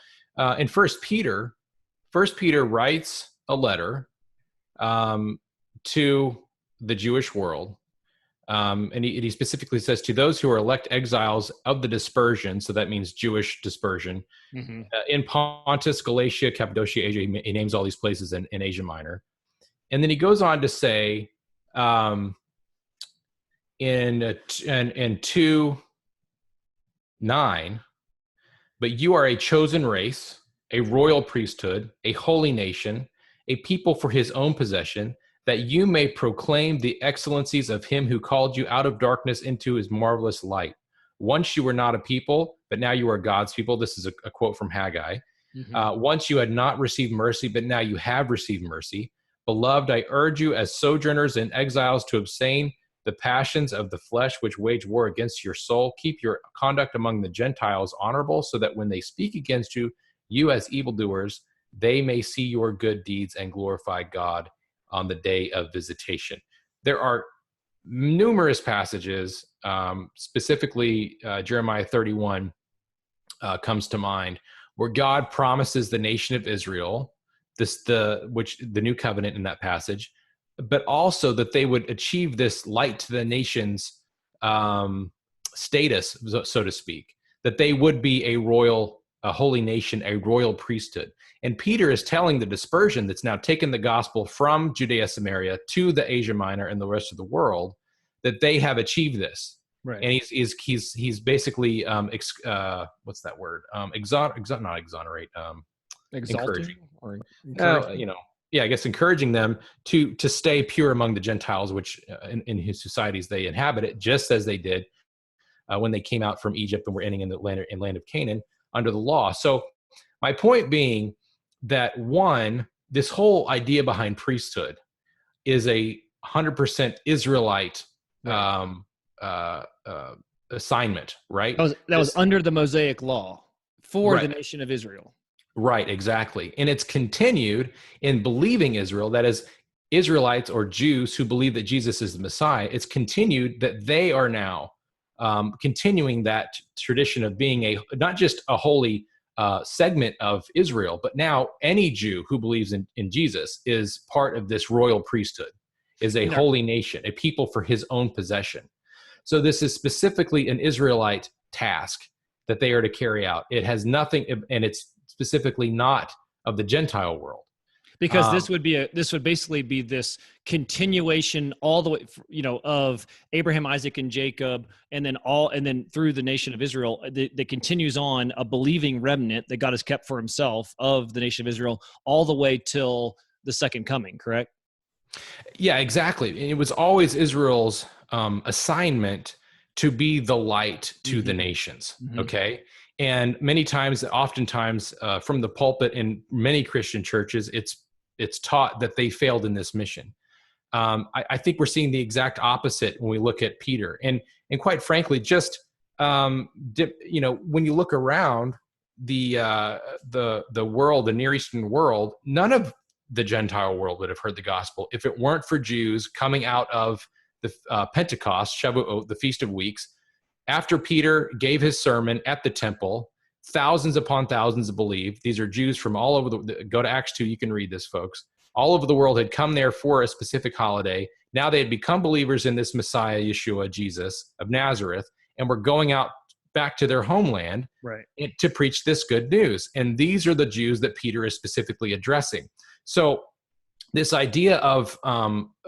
in First Peter writes a letter to the Jewish world, and he specifically says, to those who are elect exiles of the dispersion, so that means Jewish dispersion, in Pontus, Galatia, Cappadocia, Asia. He names all these places in Asia Minor. And then he goes on to say, in 2:9, but you are a chosen race, a royal priesthood, a holy nation, a people for his own possession, that you may proclaim the excellencies of him who called you out of darkness into his marvelous light. Once you were not a people, but now you are God's people. This is a quote from Haggai. Once you had not received mercy, but now you have received mercy. Beloved, I urge you as sojourners and exiles to abstain the passions of the flesh which wage war against your soul. Keep your conduct among the Gentiles honorable, so that when they speak against you, you as evildoers, they may see your good deeds and glorify God on the day of visitation. There are numerous passages, specifically Jeremiah 31 comes to mind, where God promises the nation of Israel, the new covenant in that passage, but also that they would achieve this light to the nations status, so to speak, that they would be a holy nation, a royal priesthood. And Peter is telling the dispersion that's now taken the gospel from Judea, Samaria to the Asia Minor and the rest of the world, that they have achieved this. Right. And he's basically what's that word? Not exonerate. Encouraging, or I guess encouraging them to stay pure among the Gentiles, which in his societies they inhabited, just as they did when they came out from Egypt and were ending in the land of Canaan under the law. So my point being that, one, this whole idea behind priesthood is a 100% Israelite assignment, right? That was under the Mosaic law for the nation of Israel. Right, exactly. And it's continued in believing Israel, that is, Israelites or Jews who believe that Jesus is the Messiah. It's continued that they are now continuing that tradition of being not just a holy segment of Israel, but now any Jew who believes in Jesus is part of this royal priesthood, is a holy nation, a people for his own possession. So this is specifically an Israelite task that they are to carry out. It has nothing, and it's specifically not of the Gentile world. Because this would basically be this continuation all the way, of Abraham, Isaac, and Jacob, and then through the nation of Israel, that continues on, a believing remnant that God has kept for himself of the nation of Israel all the way till the second coming, correct? Yeah, exactly. It was always Israel's assignment to be the light to the nations. Okay. And oftentimes from the pulpit in many Christian churches, it's taught that they failed in this mission. I think we're seeing the exact opposite when we look at Peter. And quite frankly, just when you look around the world, the Near Eastern world, none of the Gentile world would have heard the gospel if it weren't for Jews coming out of the Pentecost, Shavuot, the Feast of Weeks, after Peter gave his sermon at the temple, thousands upon thousands believed. These are Jews from all over go to Acts 2, you can read this, folks. All over the world had come there for a specific holiday. Now they had become believers in this Messiah, Yeshua, Jesus of Nazareth, and were going out back to their homeland to preach this good news. And these are the Jews that Peter is specifically addressing. So this idea of,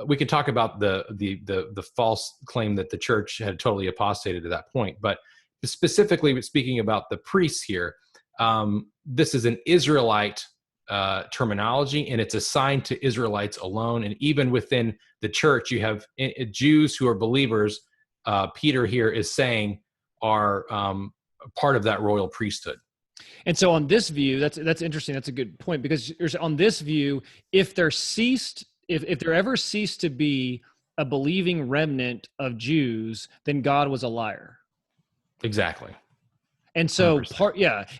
we could talk about the false claim that the church had totally apostated at that point, but specifically speaking about the priests here, this is an Israelite terminology, and it's assigned to Israelites alone. And even within the church, you have Jews who are believers, Peter here is saying are part of that royal priesthood. And so on this view, that's interesting. That's a good point, because on this view, if there ever ceased to be a believing remnant of Jews, then God was a liar. Exactly. And so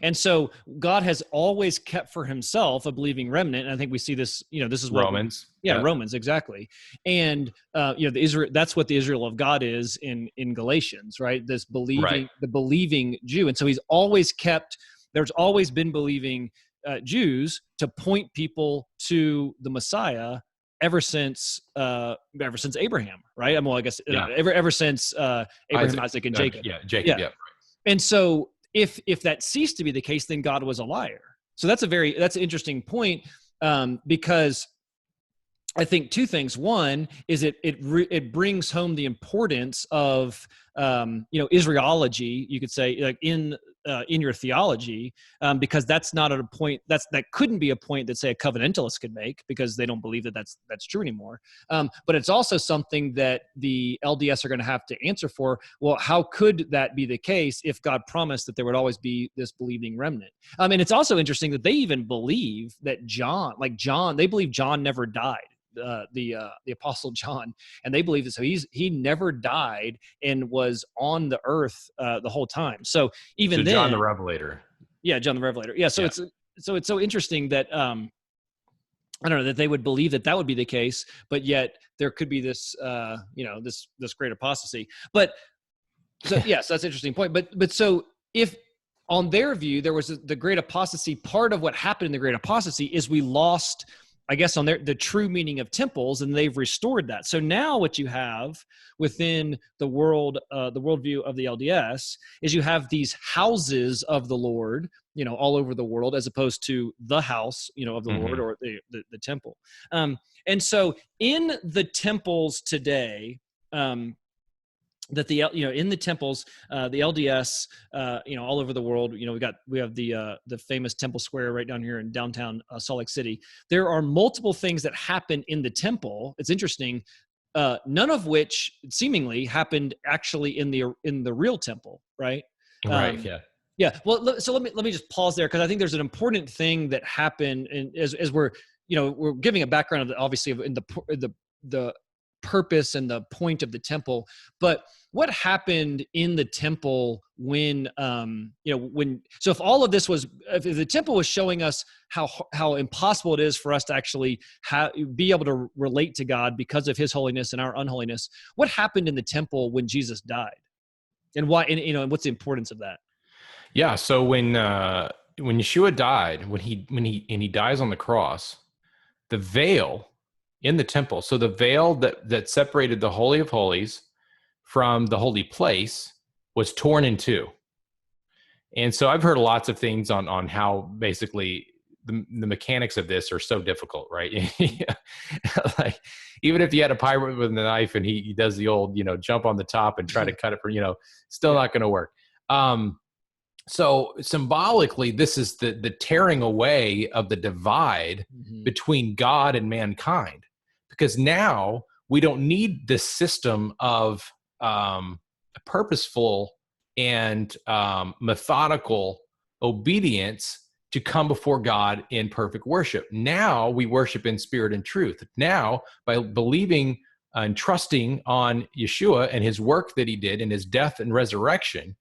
and so God has always kept for himself a believing remnant. And I think we see this, this is what Romans. Romans, exactly. And that's what the Israel of God is in Galatians, right? This believing, the believing Jew. And so there's always been believing Jews to point people to the Messiah ever since Abraham, right? I mean, well, I guess ever since Abraham, Isaac, and Jacob. Jacob. And so if that ceased to be the case, then God was a liar. So that's an interesting point, because I think two things. One is it brings home the importance of Israelology, you could say, like in your theology, because that's not at a point that couldn't be a point that, say, a covenantalist could make, because they don't believe that that's true anymore. But it's also something that the LDS are going to have to answer for. Well, how could that be the case if God promised that there would always be this believing remnant? And it's also interesting that they even believe that they believe John never died. The Apostle John, and they believe that, so he never died and was on the earth the whole time. So then, John the Revelator. Yeah, John the Revelator. Yeah, so it's so interesting that I don't know, that they would believe that would be the case, but yet there could be this this great apostasy. But so yes, that's an interesting point. But so if on their view there was the great apostasy, part of what happened in the great apostasy is we lost, I guess, on the true meaning of temples, and they've restored that. So now what you have within the worldview of the LDS is you have these houses of the Lord, all over the world, as opposed to the house, of the Lord, or the temple. And so in the temples today, that in the temples, the LDS, all over the world, we have the famous Temple Square right down here in downtown Salt Lake City. There are multiple things that happen in the temple. It's interesting, none of which seemingly happened actually in the real temple, right? Right. Yeah. Yeah. Well, so let me just pause there, because I think there's an important thing that happened, and as we're giving a background of obviously in the purpose and the point of the temple, but what happened in the temple when so if all of this was, if the temple was showing us how impossible it is for us to actually be able to relate to God because of his holiness and our unholiness, what happened in the temple when Jesus died, and why, and what's the importance of that? Yeah. So when Yeshua died, when he dies on the cross, the veil in the temple, so the veil that separated the Holy of Holies from the holy place, was torn in two. And so I've heard lots of things on how basically the mechanics of this are so difficult, right? Like, even if you had a pirate with a knife and he does the old, jump on the top and try to cut it for, still not going to work. So symbolically, this is the tearing away of the divide between God and mankind, because now we don't need this system of purposeful and methodical obedience to come before God in perfect worship. Now we worship in spirit and truth. Now, by believing and trusting on Yeshua and his work that he did in his death and resurrection,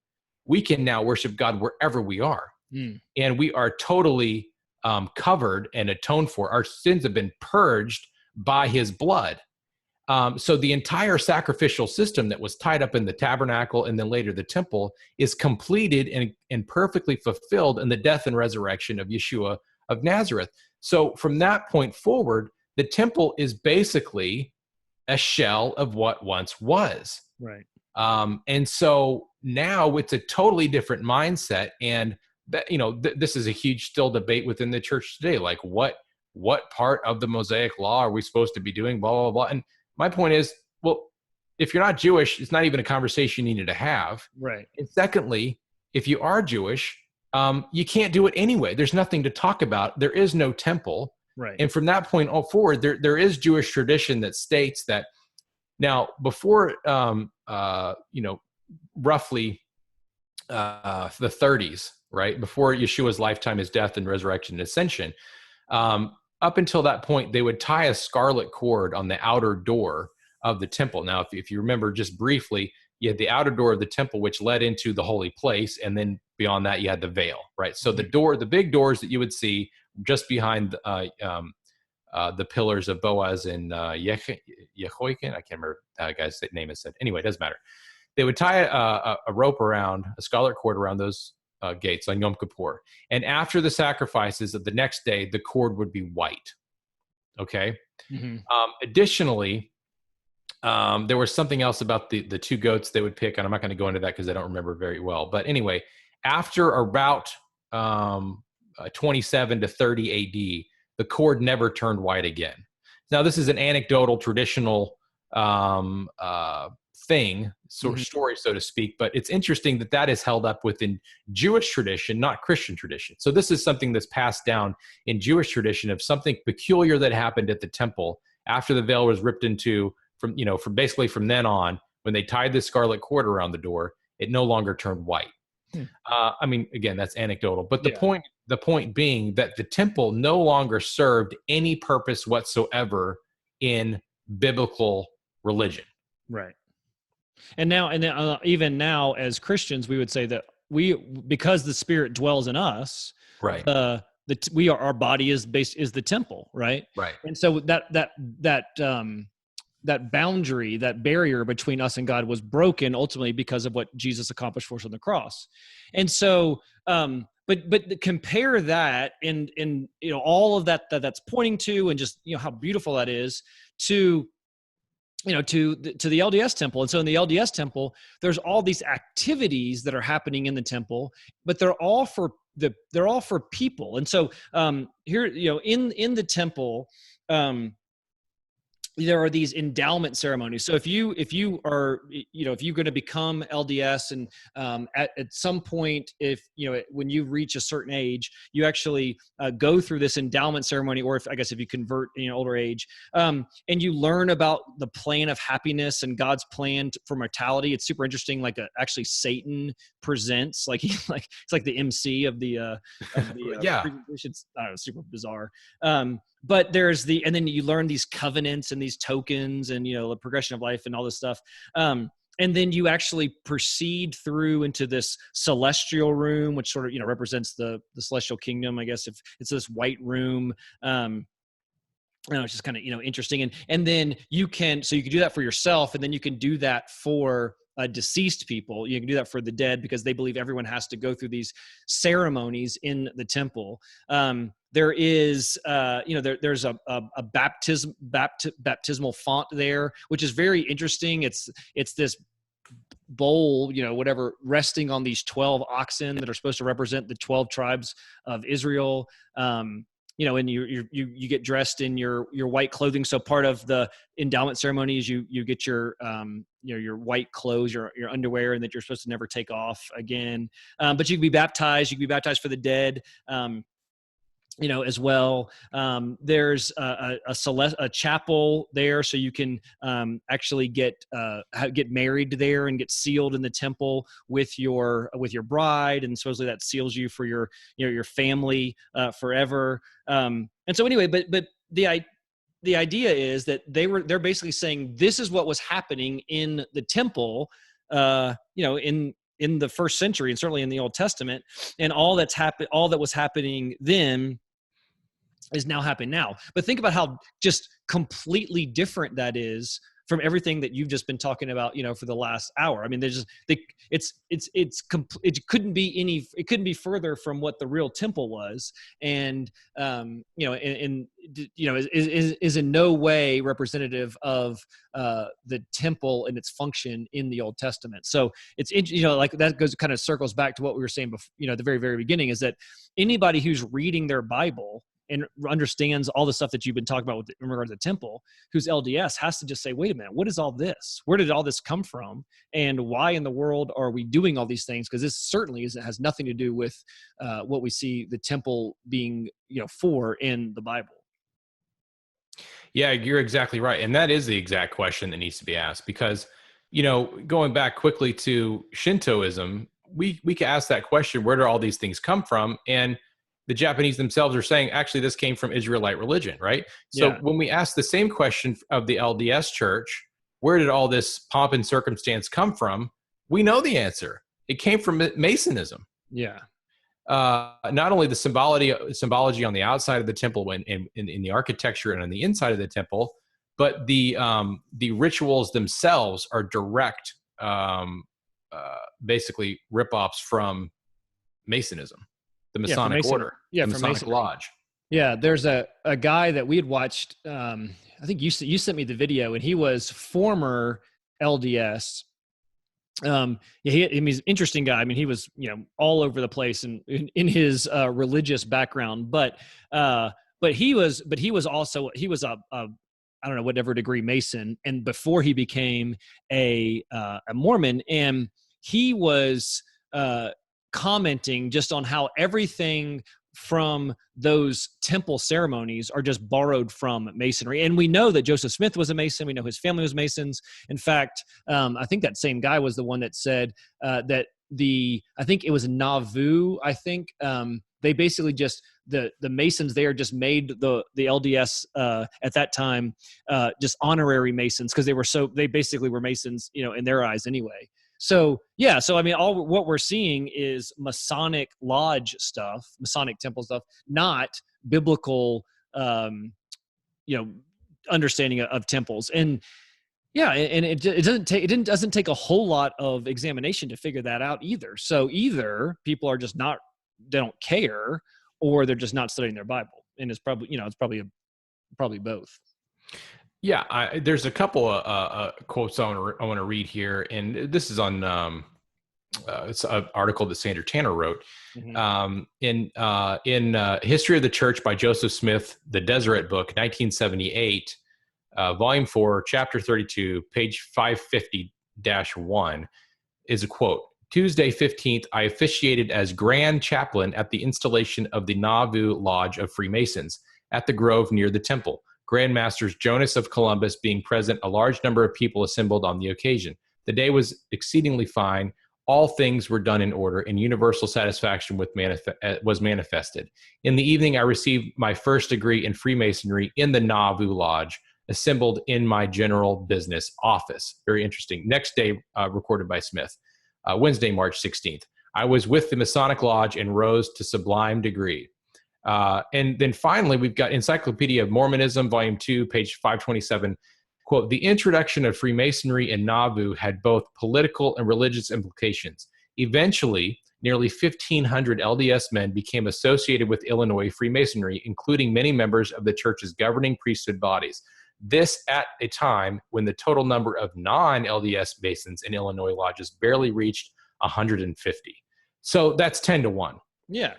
we can now worship God wherever we are. And we are totally covered and atoned for. Our sins have been purged by his blood. So the entire sacrificial system that was tied up in the tabernacle and then later the temple is completed and perfectly fulfilled in the death and resurrection of Yeshua of Nazareth. So from that point forward, the temple is basically a shell of what once was. Right. And so now it's a totally different mindset. And that, this is a huge still debate within the church today. Like what part of the Mosaic law are we supposed to be doing? Blah, blah, blah. And my point is, well, if you're not Jewish, it's not even a conversation you need to have. Right. And secondly, if you are Jewish, you can't do it anyway. There's nothing to talk about. There is no temple. Right. And from that point forward, there is Jewish tradition that states that now before, roughly the 30s, right? Before Yeshua's lifetime, his death and resurrection and ascension, up until that point, they would tie a scarlet cord on the outer door of the temple. Now, if you remember just briefly, you had the outer door of the temple, which led into the holy place. And then beyond that, you had the veil, right? So the big doors that you would see just behind the pillars of Boaz and Jehoiakim, I can't remember that guy's name is said. Anyway, it doesn't matter. They would tie a rope around, a scarlet cord around those gates on Yom Kippur. And after the sacrifices of the next day, the cord would be white. Okay. Mm-hmm. Additionally, there was something else about the two goats they would pick, and I'm not going to go into that because I don't remember very well. But anyway, after about 27 to 30 AD, the cord never turned white again. Now, this is an anecdotal, traditional thing, story, so to speak, but it's interesting that is held up within Jewish tradition, not Christian tradition. So this is something that's passed down in Jewish tradition of something peculiar that happened at the temple after the veil was ripped into from basically from then on, when they tied the scarlet cord around the door, it no longer turned white. I mean, again, that's anecdotal, but the point being that the temple no longer served any purpose whatsoever in biblical religion. Right. And now, even now, as Christians, we would say that because the Spirit dwells in us, right? Our body is the temple, right? Right. And so that boundary, that barrier between us and God was broken ultimately because of what Jesus accomplished for us on the cross. And so, but compare that and all of that's pointing to, and just how beautiful that is to the LDS Temple. And so in the LDS Temple, there's all these activities that are happening in the temple, but they're all for people. And so here, in the temple, there are these endowment ceremonies. So if you're going to become LDS, and at some point, when you reach a certain age, you actually go through this endowment ceremony, or if you convert in older age, and you learn about the plan of happiness and God's plan for mortality. It's super interesting. Actually Satan presents, it's like the MC of the presentation. I don't know, super bizarre. But and then you learn these covenants and these tokens and, the progression of life and all this stuff. And then you actually proceed through into this celestial room, which sort of, represents the celestial kingdom, I guess, if it's this white room. It's just kind of, interesting. And then you can do that for yourself, and then you can do that for deceased people. You can do that for the dead, because they believe everyone has to go through these ceremonies in the temple. There is, there's a baptismal font there, which is very interesting. It's this bowl, whatever, resting on these 12 oxen that are supposed to represent the 12 tribes of Israel. And you get dressed in your white clothing. So part of the endowment ceremony is you get your white clothes, your underwear, and that you're supposed to never take off again. But you can be baptized. You can be baptized for the dead. As well. There's a chapel there, so you can actually get married there and get sealed in the temple with your bride, and supposedly that seals you for your family forever. And so anyway, but the idea is that they're basically saying this is what was happening in the temple, in the first century, and certainly in the Old Testament, and all that was happening then is now happening now. But think about how just completely different that is from everything that you've just been talking about, for the last hour. I mean, it couldn't be further from what the real temple was. And, is in no way representative of the temple and its function in the Old Testament. So it's, like that kind of circles back to what we were saying before, at the very, very beginning, is that anybody who's reading their Bible and understands all the stuff that you've been talking about in regard to the temple, who's LDS, has to just say, wait a minute, what is all this? Where did all this come from? And why in the world are we doing all these things? Because this certainly has nothing to do with what we see the temple being, for in the Bible. Yeah, you're exactly right. And that is the exact question that needs to be asked, because, going back quickly to Shintoism, we can ask that question, where do all these things come from? And the Japanese themselves are saying, actually, this came from Israelite religion, right? So when we ask the same question of the LDS Church, where did all this pomp and circumstance come from? We know the answer. It came from Masonism. Yeah. Not only the symbology on the outside of the temple and in the architecture and on the inside of the temple, but the rituals themselves are direct, basically rip-offs from Masonism. The Masonic order, the Masonic lodge. Yeah, there's a guy that we had watched. I think you sent me the video, and he was former LDS. He's an interesting guy. I mean, he was all over the place in his religious background, but he was a I don't know, whatever degree Mason, and before he became a Mormon, and he was commenting just on how everything from those temple ceremonies are just borrowed from Masonry. And we know that Joseph Smith was a Mason. We know his family was Masons. In fact, I think that same guy was the one that said that I think it was Nauvoo, they basically just, the Masons there just made the LDS at that time just honorary Masons, because they basically were Masons, in their eyes anyway. So, yeah. So, I mean, what we're seeing is Masonic lodge stuff, Masonic temple stuff, not biblical, understanding of temples. And yeah, and it doesn't take a whole lot of examination to figure that out either. So either people are just they don't care, or they're just not studying their Bible. And it's probably, probably both. Yeah, there's a couple of quotes I want to read here, and this is on it's an article that Sandra Tanner wrote. Mm-hmm. In History of the Church by Joseph Smith, the Deseret Book, 1978, Volume 4, Chapter 32, page 550-1, is a quote. Tuesday 15th, I officiated as Grand Chaplain at the installation of the Nauvoo Lodge of Freemasons at the Grove near the temple. Grand Masters Jonas of Columbus being present, a large number of people assembled on the occasion. The day was exceedingly fine. All things were done in order, and universal satisfaction was manifested. In the evening, I received my first degree in Freemasonry in the Nauvoo Lodge, assembled in my general business office. Very interesting. Next day, recorded by Smith, Wednesday, March 16th. I was with the Masonic Lodge and rose to sublime degree. And then finally, we've got Encyclopedia of Mormonism, Volume 2, page 527. Quote, the introduction of Freemasonry in Nauvoo had both political and religious implications. Eventually, nearly 1,500 LDS men became associated with Illinois Freemasonry, including many members of the church's governing priesthood bodies. This at a time when the total number of non-LDS Masons in Illinois lodges barely reached 150. So that's 10 to 1. Yeah.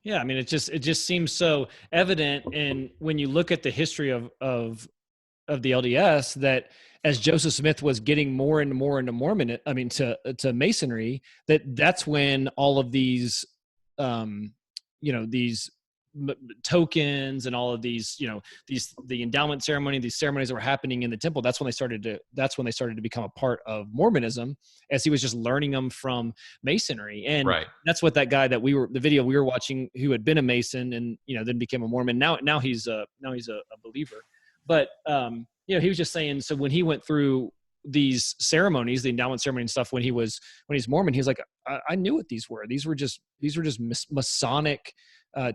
Yeah, I mean, it just seems so evident, and when you look at the history of the LDS, that as Joseph Smith was getting more and more into Mormon, I mean, to Masonry, that's when all of these, these tokens and all of these, the endowment ceremony, these ceremonies that were happening in the temple, that's when they started to become a part of Mormonism, as he was just learning them from Masonry. And right. That's what that guy that the video we were watching, who had been a Mason and, then became a Mormon. Now he's a believer. But, he was just saying, so when he went through these ceremonies, the endowment ceremony and stuff, when he's Mormon, he was like, I knew what these were. These were just Masonic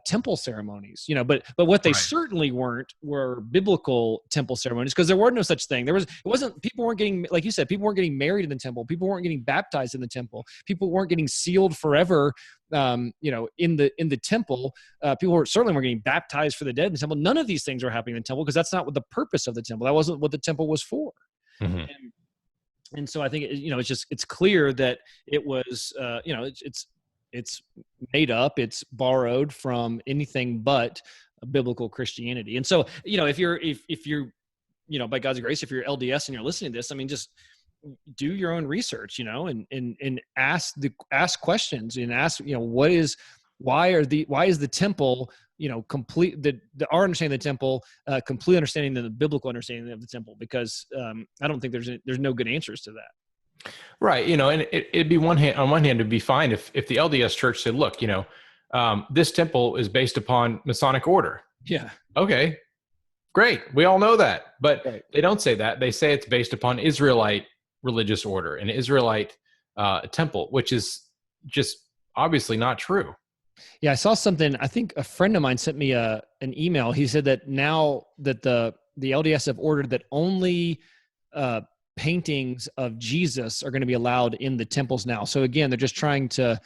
temple ceremonies, but what they Right. certainly weren't were biblical temple ceremonies, because there were no such thing. People weren't getting, like you said, people weren't getting married in the temple. People weren't getting baptized in the temple. People weren't getting sealed forever, in the temple. People certainly weren't getting baptized for the dead in the temple. None of these things were happening in the temple, because that's not what the purpose of the temple. That wasn't what the temple was for. Mhm. And so I think it's clear that it was it's made up, it's borrowed from anything but biblical Christianity. And so if you're by God's grace, if you're LDS and you're listening to this, I mean, just do your own research, and ask questions, and ask, why is the temple, complete our understanding of the temple, complete understanding than the biblical understanding of the temple, because I don't think there's no good answers to that. Right. And it'd be on one hand, it'd be fine if the LDS church said, look, this temple is based upon Masonic order. Yeah. Okay, great. We all know that, but Right. they don't say that. They say it's based upon Israelite religious order, an Israelite temple, which is just obviously not true. Yeah, I saw something. I think a friend of mine sent me an email. He said that now that the LDS have ordered that only paintings of Jesus are going to be allowed in the temples now. So again, they're just trying to,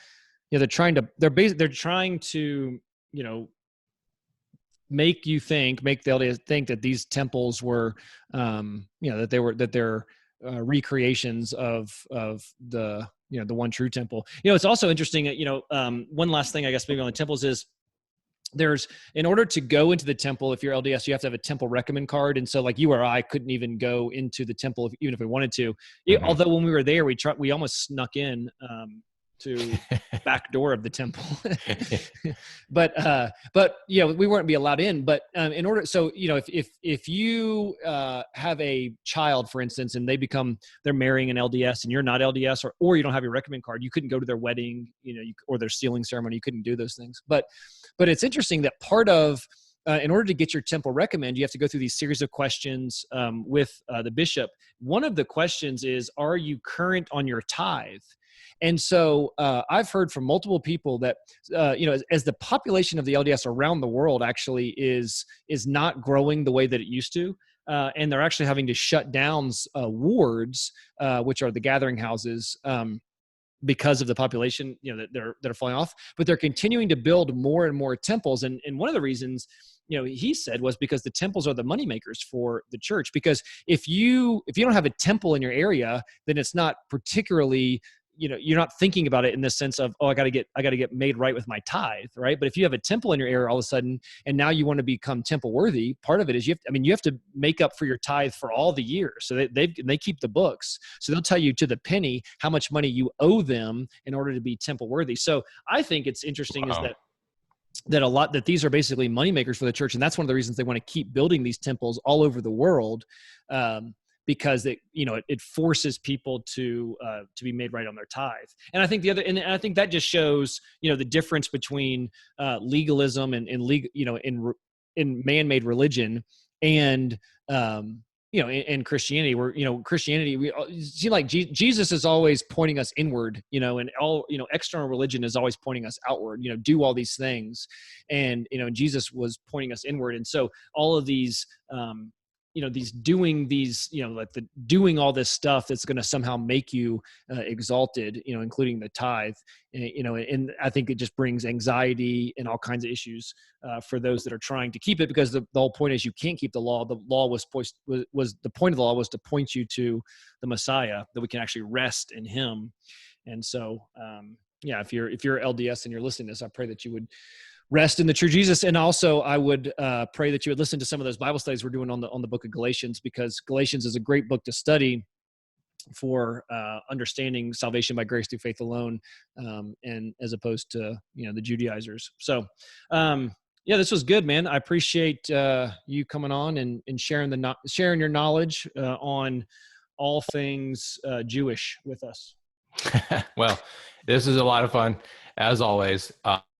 they're trying to make the LDS think that these temples were, that they're recreations of the the one true temple. It's also interesting. One last thing, I guess, maybe on the temples is, in order to go into the temple, if you're LDS, you have to have a temple recommend card. And so like you or I couldn't even go into the temple even if we wanted to. Mm-hmm. Although when we were there, we almost snuck in to back door of the temple. but we weren't be allowed in. But in order, so if you have a child, for instance, and they're marrying an LDS and you're not LDS, or you don't have your recommend card, you couldn't go to their wedding, or their sealing ceremony. You couldn't do those things. But it's interesting that part of in order to get your temple recommend, you have to go through these series of questions with the bishop. One of the questions is, are you current on your tithe? And so I've heard from multiple people that, as the population of the LDS around the world actually is not growing the way that it used to, and they're actually having to shut down wards, which are the gathering houses, because of the population, that are falling off. But they're continuing to build more and more temples. And one of the reasons, he said, was because the temples are the moneymakers for the church. Because if you don't have a temple in your area, then it's not particularly, you're not thinking about it in the sense of, I got to get made right with my tithe, right? But if you have a temple in your area all of a sudden, and now you want to become temple worthy, part of it is you have to make up for your tithe for all the years. So they keep the books. So they'll tell you to the penny how much money you owe them in order to be temple worthy. So I think it's interesting is that these are basically moneymakers for the church. And that's one of the reasons they want to keep building these temples all over the world. Because it forces people to be made right on their tithe. And I think and I think that just shows, the difference between legalism and in man-made religion and, in Christianity, where, Christianity, we see like Jesus is always pointing us inward, and all, external religion is always pointing us outward, do all these things. And, Jesus was pointing us inward. And so all of these, doing all this stuff that's going to somehow make you exalted, including the tithe, and I think it just brings anxiety and all kinds of issues for those that are trying to keep it, because the whole point is you can't keep the law. The law was the point of the law was to point you to the Messiah, that we can actually rest in him. And so, if you're LDS and you're listening to this, I pray that you would rest in the true Jesus. And also I would pray that you would listen to some of those Bible studies we're doing on the book of Galatians, because Galatians is a great book to study for understanding salvation by grace through faith alone, and as opposed to, the Judaizers. So, this was good, man. I appreciate you coming on and sharing your knowledge on all things Jewish with us. Well, this is a lot of fun, as always.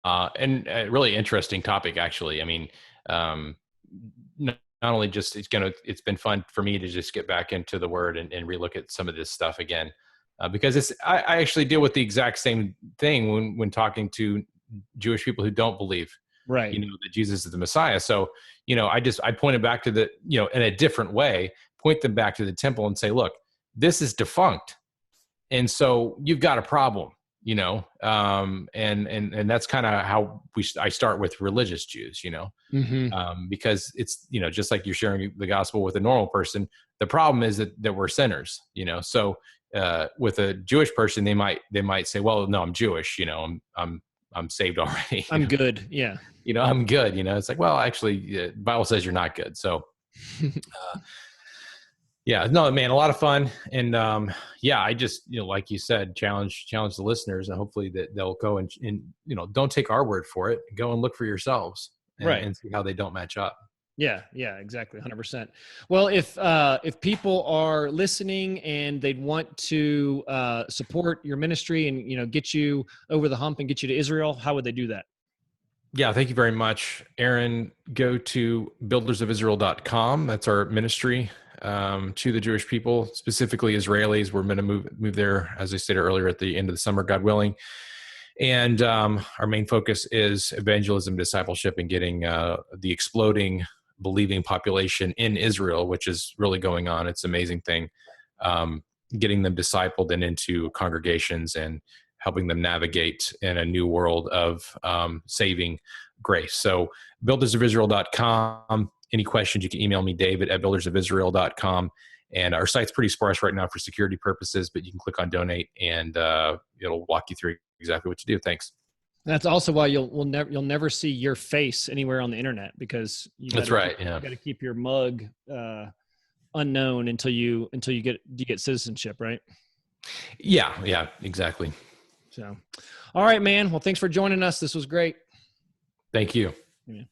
And a really interesting topic, actually. I mean, not only just it's been fun for me to just get back into the word and relook at some of this stuff again, because I actually deal with the exact same thing when talking to Jewish people who don't believe Right. that Jesus is the Messiah. So, I pointed back to in a different way, point them back to the temple and say, look, this is defunct. And so you've got a problem, and that's kind of how I start with religious Jews, because it's, just like you're sharing the gospel with a normal person. The problem is that we're sinners, so with a Jewish person, they might say, well, no, I'm Jewish, I'm saved already. I'm good. Yeah. I'm good. It's like, well, actually, the Bible says you're not good. So, yeah, no, man, a lot of fun. And, I just, like you said, challenge the listeners, and hopefully that they'll go and don't take our word for it. Go and look for yourselves and see how they don't match up. Yeah, exactly. 100%. Well, if people are listening and they'd want to support your ministry and, get you over the hump and get you to Israel, how would they do that? Yeah, thank you very much, Aaron. Go to buildersofisrael.com. That's our ministry to the Jewish people, specifically Israelis. We're going to move there, as I stated earlier, at the end of the summer, God willing. And our main focus is evangelism, discipleship, and getting the exploding believing population in Israel, which is really going on. It's an amazing thing. Getting them discipled and into congregations and helping them navigate in a new world of saving grace. So buildersofisrael.com. Any questions, you can email me, David at buildersofisrael.com. And our site's pretty sparse right now for security purposes, but you can click on donate and it'll walk you through exactly what to do. Thanks. That's also why you'll never see your face anywhere on the internet, because that's right. Yeah. You got to keep your mug unknown until you get citizenship, right? Yeah, exactly. So, all right, man. Well, thanks for joining us. This was great. Thank you. Yeah.